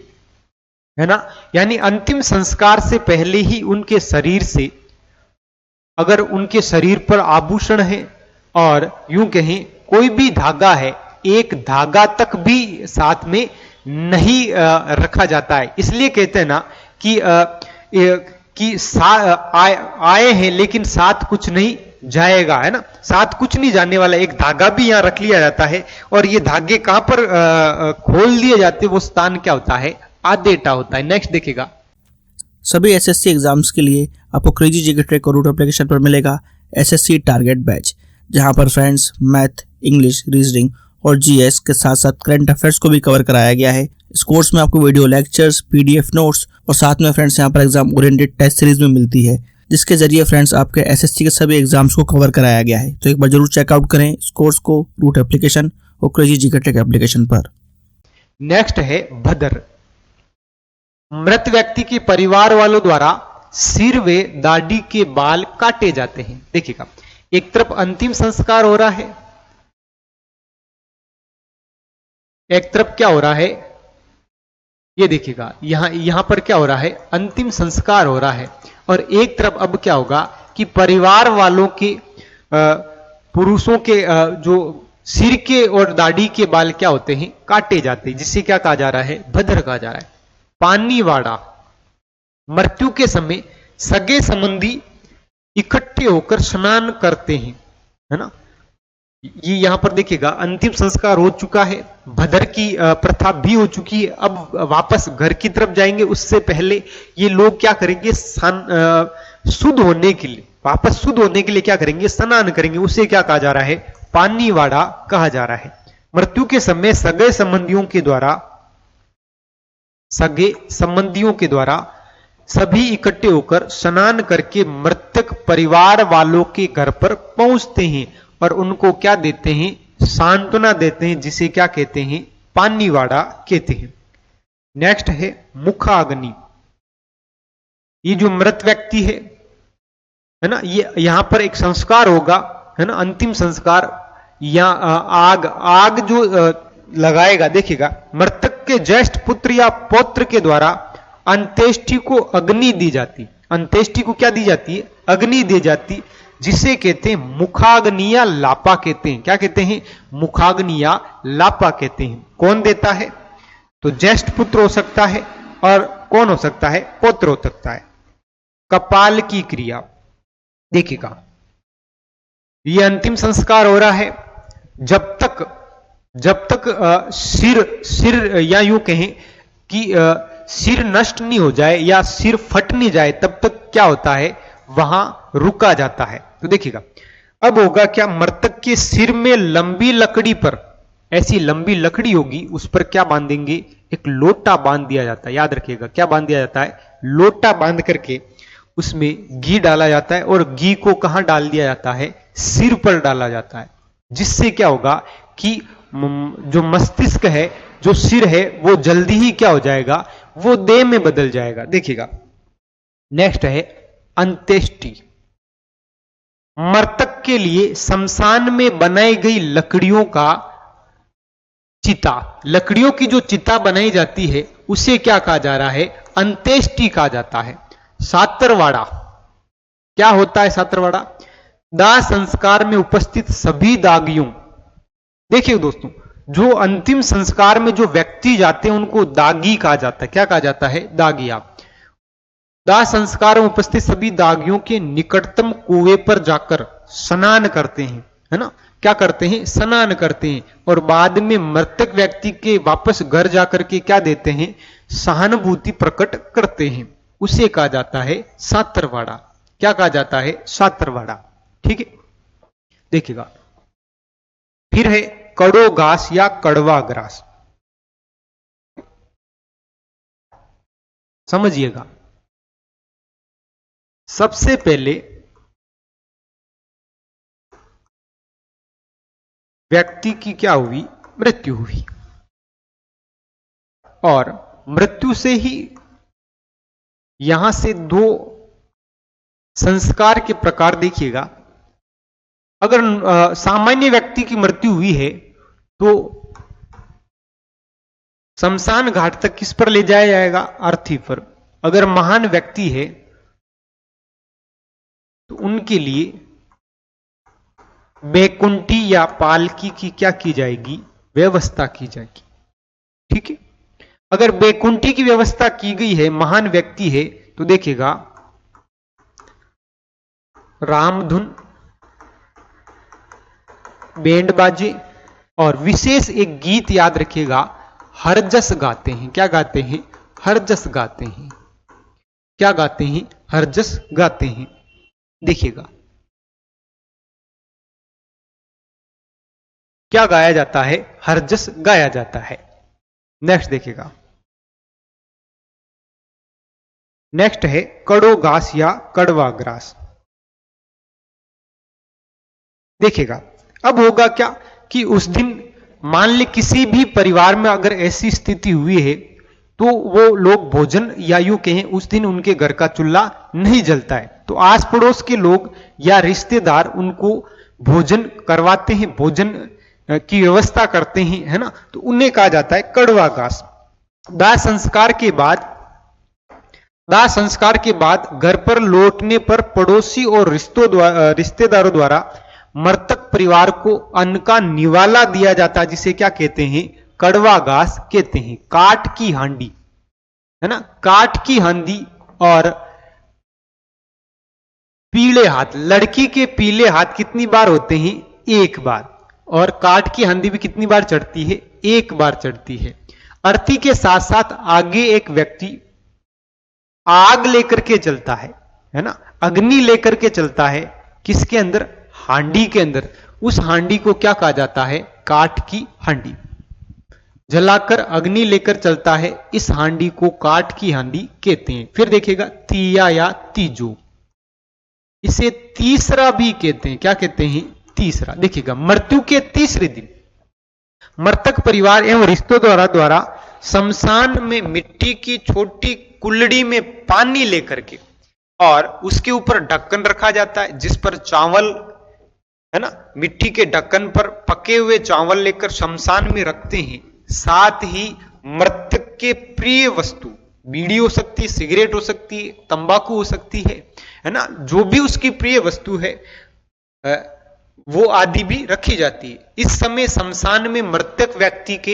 S2: है ना, यानी अंतिम संस्कार से पहले ही उनके शरीर से, अगर उनके शरीर पर आभूषण है और यूं कहें कोई भी धागा है, एक धागा तक भी साथ में नहीं रखा जाता है। इसलिए कहते हैं ना कि आए हैं लेकिन साथ कुछ नहीं जाएगा, है ना, साथ कुछ नहीं जाने वाला। एक धागा भी यहां रख लिया जाता है, और ये धागे कहां पर खोल दिए जाते हैं, वो स्थान क्या होता है, आदेटा होता है। नेक्स्ट देखिएगा,
S1: सभी एसएससी एग्जाम्स के लिए आपको क्रेजी जीके ट्रैक और रूट एप्लीकेशन पर मिलेगा एसएससी टारगेट बैच, जहां पर फ्रेंड्स मैथ, इंग्लिश, रीजनिंग और जीएस के साथ साथ करंट अफेयर्स को भी कवर कराया गया है। इस कोर्स में आपको वीडियो लेक्चर्स, पीडीएफ नोट्स और साथ में फ्रेंड्स यहाँ पर एग्जाम ओरिएंटेड टेस्ट सीरीज में मिलती है, जिसके जरिए फ्रेंड्स आपके एसएससी के सभी एग्जाम्स को कवर कराया गया है। तो एक बार जरूर चेकआउट करें इस कोर्स को रूट एप्लीकेशन और क्रेजी जीके ट्रिक एप्लीकेशन पर।
S2: नेक्स्ट है भदर। मृत व्यक्ति के परिवार वालों द्वारा सिर व दाढ़ी के बाल काटे जाते हैं। देखिएगा, एक तरफ अंतिम संस्कार हो रहा है, एक तरफ क्या हो रहा है, ये देखिएगा यहां पर क्या हो रहा है, अंतिम संस्कार हो रहा है, और एक तरफ अब क्या होगा कि परिवार वालों के पुरुषों के जो सिर के और दाढ़ी के बाल क्या होते हैं, काटे जाते हैं, जिससे क्या कहा जा रहा है, भद्र कहा जा रहा है। पानीवाड़ा। मृत्यु के समय सगे संबंधी इकट्ठे होकर स्नान करते हैं, है ना। ये यहां पर देखिएगा अंतिम संस्कार हो चुका है, भदर की प्रथा भी हो चुकी है, अब वापस घर की तरफ जाएंगे। उससे पहले ये लोग क्या करेंगे, शुद्ध होने के लिए, वापस शुद्ध होने के लिए क्या करेंगे, स्नान करेंगे। उसे क्या कहा जा रहा है, पानीवाड़ा कहा जा रहा है। मृत्यु के समय सगे संबंधियों के द्वारा सभी इकट्ठे होकर स्नान करके मृतक परिवार वालों के घर पर पहुंचते हैं और उनको क्या देते हैं, सांत्वना देते हैं, जिसे क्या कहते हैं, पानीवाड़ा कहते हैं। नेक्स्ट है मुखाग्नि। ये जो मृत व्यक्ति है ना, ये यहां पर एक संस्कार होगा, है ना, अंतिम संस्कार, या आग जो लगाएगा। देखिएगा, मृतक के ज्येष्ठ पुत्र या पौत्र के द्वारा अंत्येष्टि को अग्नि दी जाती, अंत्येष्टि को क्या दी जाती है, अग्नि दी जाती, जिसे कहते हैं मुखाग्नि या लापा कहते हैं। क्या कहते हैं, मुखाग्नि या लापा कहते हैं। कौन देता है, तो ज्येष्ठ पुत्र हो सकता है, और कौन हो सकता है, पौत्र हो सकता है। कपाल की क्रिया। देखिएगा, यह अंतिम संस्कार हो रहा है। जब तक सिर या यूं कहें कि सिर नष्ट नहीं हो जाए या सिर फट नहीं जाए, तब तक क्या होता है, वहां रुका जाता है। तो देखिएगा, अब होगा क्या, मृतक के सिर में लंबी लकड़ी पर, ऐसी लंबी लकड़ी होगी, उस पर क्या बांधेंगे, एक लोटा बांध दिया जाता है। याद रखिएगा, क्या बांध दिया जाता है, लोटा बांध करके उसमें घी डाला जाता है, और घी को कहां डाल दिया जाता है, सिर पर डाला जाता है, जिससे क्या होगा कि जो मस्तिष्क है, जो सिर है, वो जल्दी ही क्या हो जाएगा, वो देह में बदल जाएगा। देखिएगा, नेक्स्ट है अंत्येष्टि। मृतक के लिए शमशान में बनाई गई लकड़ियों का चिता, लकड़ियों की जो चिता बनाई जाती है, उसे क्या कहा जा रहा है, अंत्येष्टि कहा जाता है। सातरवाड़ा। क्या होता है सातरवाड़ा, दाह संस्कार में उपस्थित सभी दागियों। देखिए दोस्तों, जो अंतिम संस्कार में जो व्यक्ति जाते हैं उनको दागी कहा जाता है। क्या कहा जाता है, दागिया। दाह संस्कार में उपस्थित सभी दागियों के निकटतम कुएं पर जाकर स्नान करते हैं, है ना। क्या करते हैं, स्नान करते हैं, और बाद में मृतक व्यक्ति के वापस घर जाकर के क्या देते हैं, सहानुभूति प्रकट करते हैं। उसे कहा जाता है सातरवाड़ा। क्या कहा जाता है, सातरवाड़ा। ठीक है, देखिएगा, फिर है कड़ो घास या कड़वा ग्रास। समझिएगा, सबसे पहले व्यक्ति की क्या हुई, मृत्यु हुई, और मृत्यु से ही यहां से दो संस्कार के प्रकार देखिएगा। अगर सामान्य व्यक्ति की मृत्यु हुई है तो शमशान घाट तक किस पर ले जाया जाएगा, अर्थी पर। अगर महान व्यक्ति है तो उनके लिए बैकुंठी या पालकी की क्या की जाएगी, व्यवस्था की जाएगी। ठीक है, अगर बैकुंठी की व्यवस्था की गई है, महान व्यक्ति है, तो देखिएगा रामधुन, बैंड बाजे और विशेष एक गीत याद रखिएगा, हरजस गाते हैं। क्या गाते हैं, हरजस गाते हैं। क्या गाते हैं, हरजस गाते हैं। देखिएगा, क्या गाया जाता है? हरजस गाया जाता है। नेक्स्ट देखिएगा, नेक्स्ट है कड़ो घास या कड़वा ग्रास। देखिएगा, अब होगा क्या कि उस दिन मान ले किसी भी परिवार में अगर ऐसी स्थिति हुई है तो वो लोग भोजन, या यूं कहें उस दिन उनके घर का चूल्हा नहीं जलता है, तो आस पड़ोस के लोग या रिश्तेदार उनको भोजन करवाते हैं, भोजन की व्यवस्था करते हैं, है ना, तो उन्हें कहा जाता है कड़वा घास। दाह संस्कार के बाद घर पर लौटने पर पड़ोसी और रिश्तेदारों द्वारा मृतक परिवार को अन्न का निवाला दिया जाता है, जिसे क्या कहते हैं? कड़वा घास कहते हैं। काठ की हांडी, है ना, काठ की हांडी और पीले हाथ, लड़की के पीले हाथ कितनी बार होते हैं? एक बार। और काठ की हांडी भी कितनी बार चढ़ती है? एक बार चढ़ती है। अर्थी के साथ साथ आगे एक व्यक्ति आग लेकर के चलता है ना, अग्नि लेकर के चलता है। किसके अंदर? हांडी के अंदर। उस हांडी को क्या कहा जाता है? काठ की हांडी। जलाकर अग्नि लेकर चलता है, इस हांडी को काठ की हांडी कहते हैं। फिर देखिएगा तिया या तीजो, इसे तीसरा भी कहते हैं। क्या कहते हैं? तीसरा। देखिएगा, मृत्यु के तीसरे दिन मृतक परिवार एवं रिश्तेदारों द्वारा शमशान में मिट्टी की छोटी कुल्लड़ी में पानी लेकर के और उसके ऊपर ढक्कन रखा जाता है, जिस पर चावल, है ना, मिट्टी के ढक्कन पर पके हुए चावल लेकर शमशान में रखते हैं। साथ ही मृतक के प्रिय वस्तु, बीड़ी हो सकती है, सिगरेट हो सकती है, तंबाकू हो सकती है ना, जो भी उसकी प्रिय वस्तु है वो आदि भी रखी जाती है। इस समय शमशान में मृतक व्यक्ति के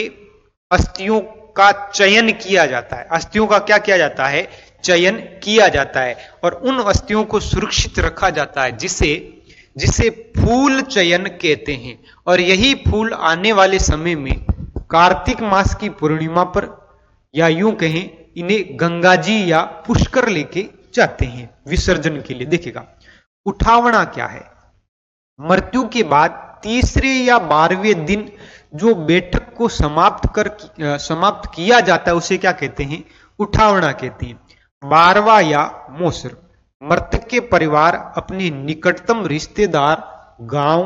S2: अस्थियों का चयन किया जाता है। अस्थियों का क्या किया जाता है? चयन किया जाता है, और उन अस्थियों को सुरक्षित रखा जाता है, जिसे फूल चयन कहते हैं। और यही फूल आने वाले समय में कार्तिक मास की पूर्णिमा पर, या यूं कहें इन्हें गंगा जी या पुष्कर लेके जाते हैं विसर्जन के लिए। देखिएगा, उठावना क्या है? मृत्यु के बाद तीसरे या 12वें दिन जो बैठक को समाप्त किया जाता है उसे क्या कहते हैं? उठावना कहते हैं। 12वां या मोसर, मृतक के परिवार अपने निकटतम रिश्तेदार, गांव,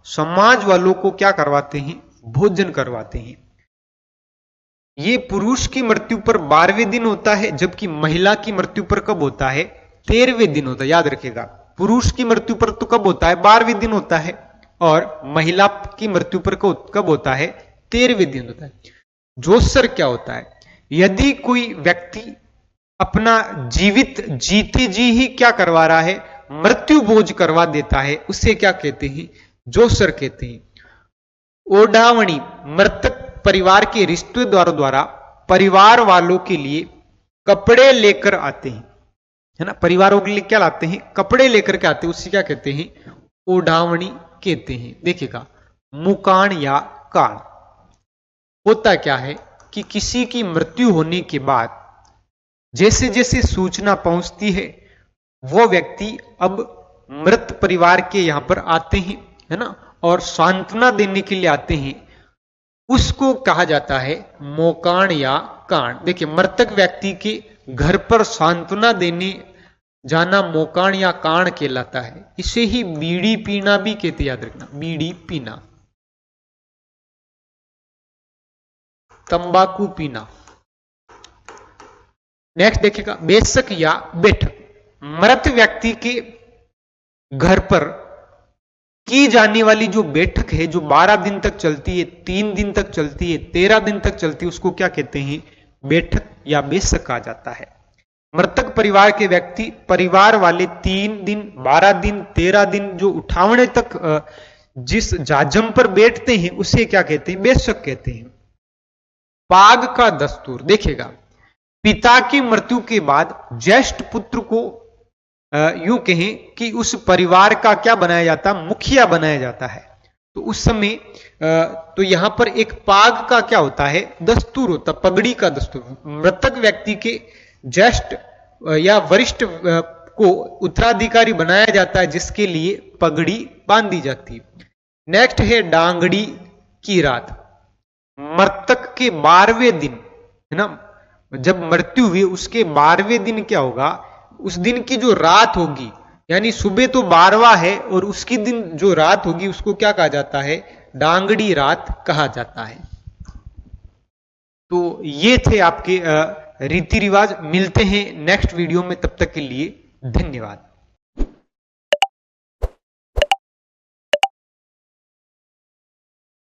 S2: समाज वालों को क्या करवाते हैं? भोजन करवाते हैं। ये पुरुष की मृत्यु पर 12वें दिन होता है, जबकि महिला की मृत्यु पर कब होता है? 13वें दिन होता है। याद रखेगा, पुरुष की मृत्यु पर तो कब होता है? 12वें दिन होता है, और महिला की मृत्यु पर कब होता है? 13वें दिन होता है। जोसर क्या होता है? यदि कोई व्यक्ति अपना जीवित जीते जी ही क्या करवा रहा है? मृत्यु भोज करवा देता है, उसे क्या कहते हैं? जोसर कहते हैं। ओढ़ावणी, मृतक परिवार के रिश्तेदारों द्वारा परिवार वालों के लिए कपड़े लेकर आते हैं, है ना, परिवारों के लिए क्या लाते हैं? कपड़े लेकर के आते हैं, उससे क्या कहते हैं? ओढ़ावणी कहते हैं। देखिएगा, मुकान या कान, होता क्या है कि किसी की मृत्यु होने के बाद जैसे जैसे सूचना पहुंचती है, वो व्यक्ति अब मृत परिवार के यहां पर आते हैं, है ना, और सांत्वना देने के लिए आते हैं। उसको कहा जाता है मोकाण या कान। देखिए, मृतक व्यक्ति के घर पर सांत्वना देने जाना मोकाण या कान कहलाता है। इसे ही बीड़ी पीना भी कहते, याद रखना, बीड़ी पीना, तंबाकू पीना। नेक्स्ट देखिएगा, बेशक या बैठक, मृत व्यक्ति के घर पर की जाने वाली जो बैठक है, जो 12 दिन तक चलती है, 3 दिन तक चलती है, 13 दिन तक चलती है, उसको क्या कहते हैं? बैठक या बेशक कहा जाता है। मृतक परिवार के व्यक्ति, परिवार वाले 3 दिन, 12 दिन, 13 दिन जो उठावने तक जिस जाजम पर बैठते हैं उसे क्या कहते हैं? बेशक कहते हैं। पाग का दस्तूर, देखिएगा, पिता की मृत्यु के बाद ज्येष्ठ पुत्र को यूं कहें कि उस परिवार का क्या बनाया जाता? मुखिया बनाया जाता है। तो उस समय तो यहां पर एक पाग का क्या होता है? दस्तूर होता, पगड़ी का दस्तूर। मृतक व्यक्ति के ज्येष्ठ या वरिष्ठ को उत्तराधिकारी बनाया जाता है, जिसके लिए पगड़ी बांधी जाती है। नेक्स्ट है डांगड़ी की रात। मृतक के 12वें दिन, है ना, जब मृत्यु हुई उसके 12वें दिन क्या होगा, उस दिन की जो रात होगी, यानी सुबह तो 12वां है और उसकी दिन जो रात होगी उसको क्या कहा जाता है, डांगड़ी रात कहा जाता है। तो ये थे आपके रीति रिवाज। मिलते हैं नेक्स्ट वीडियो में, तब तक के लिए धन्यवाद।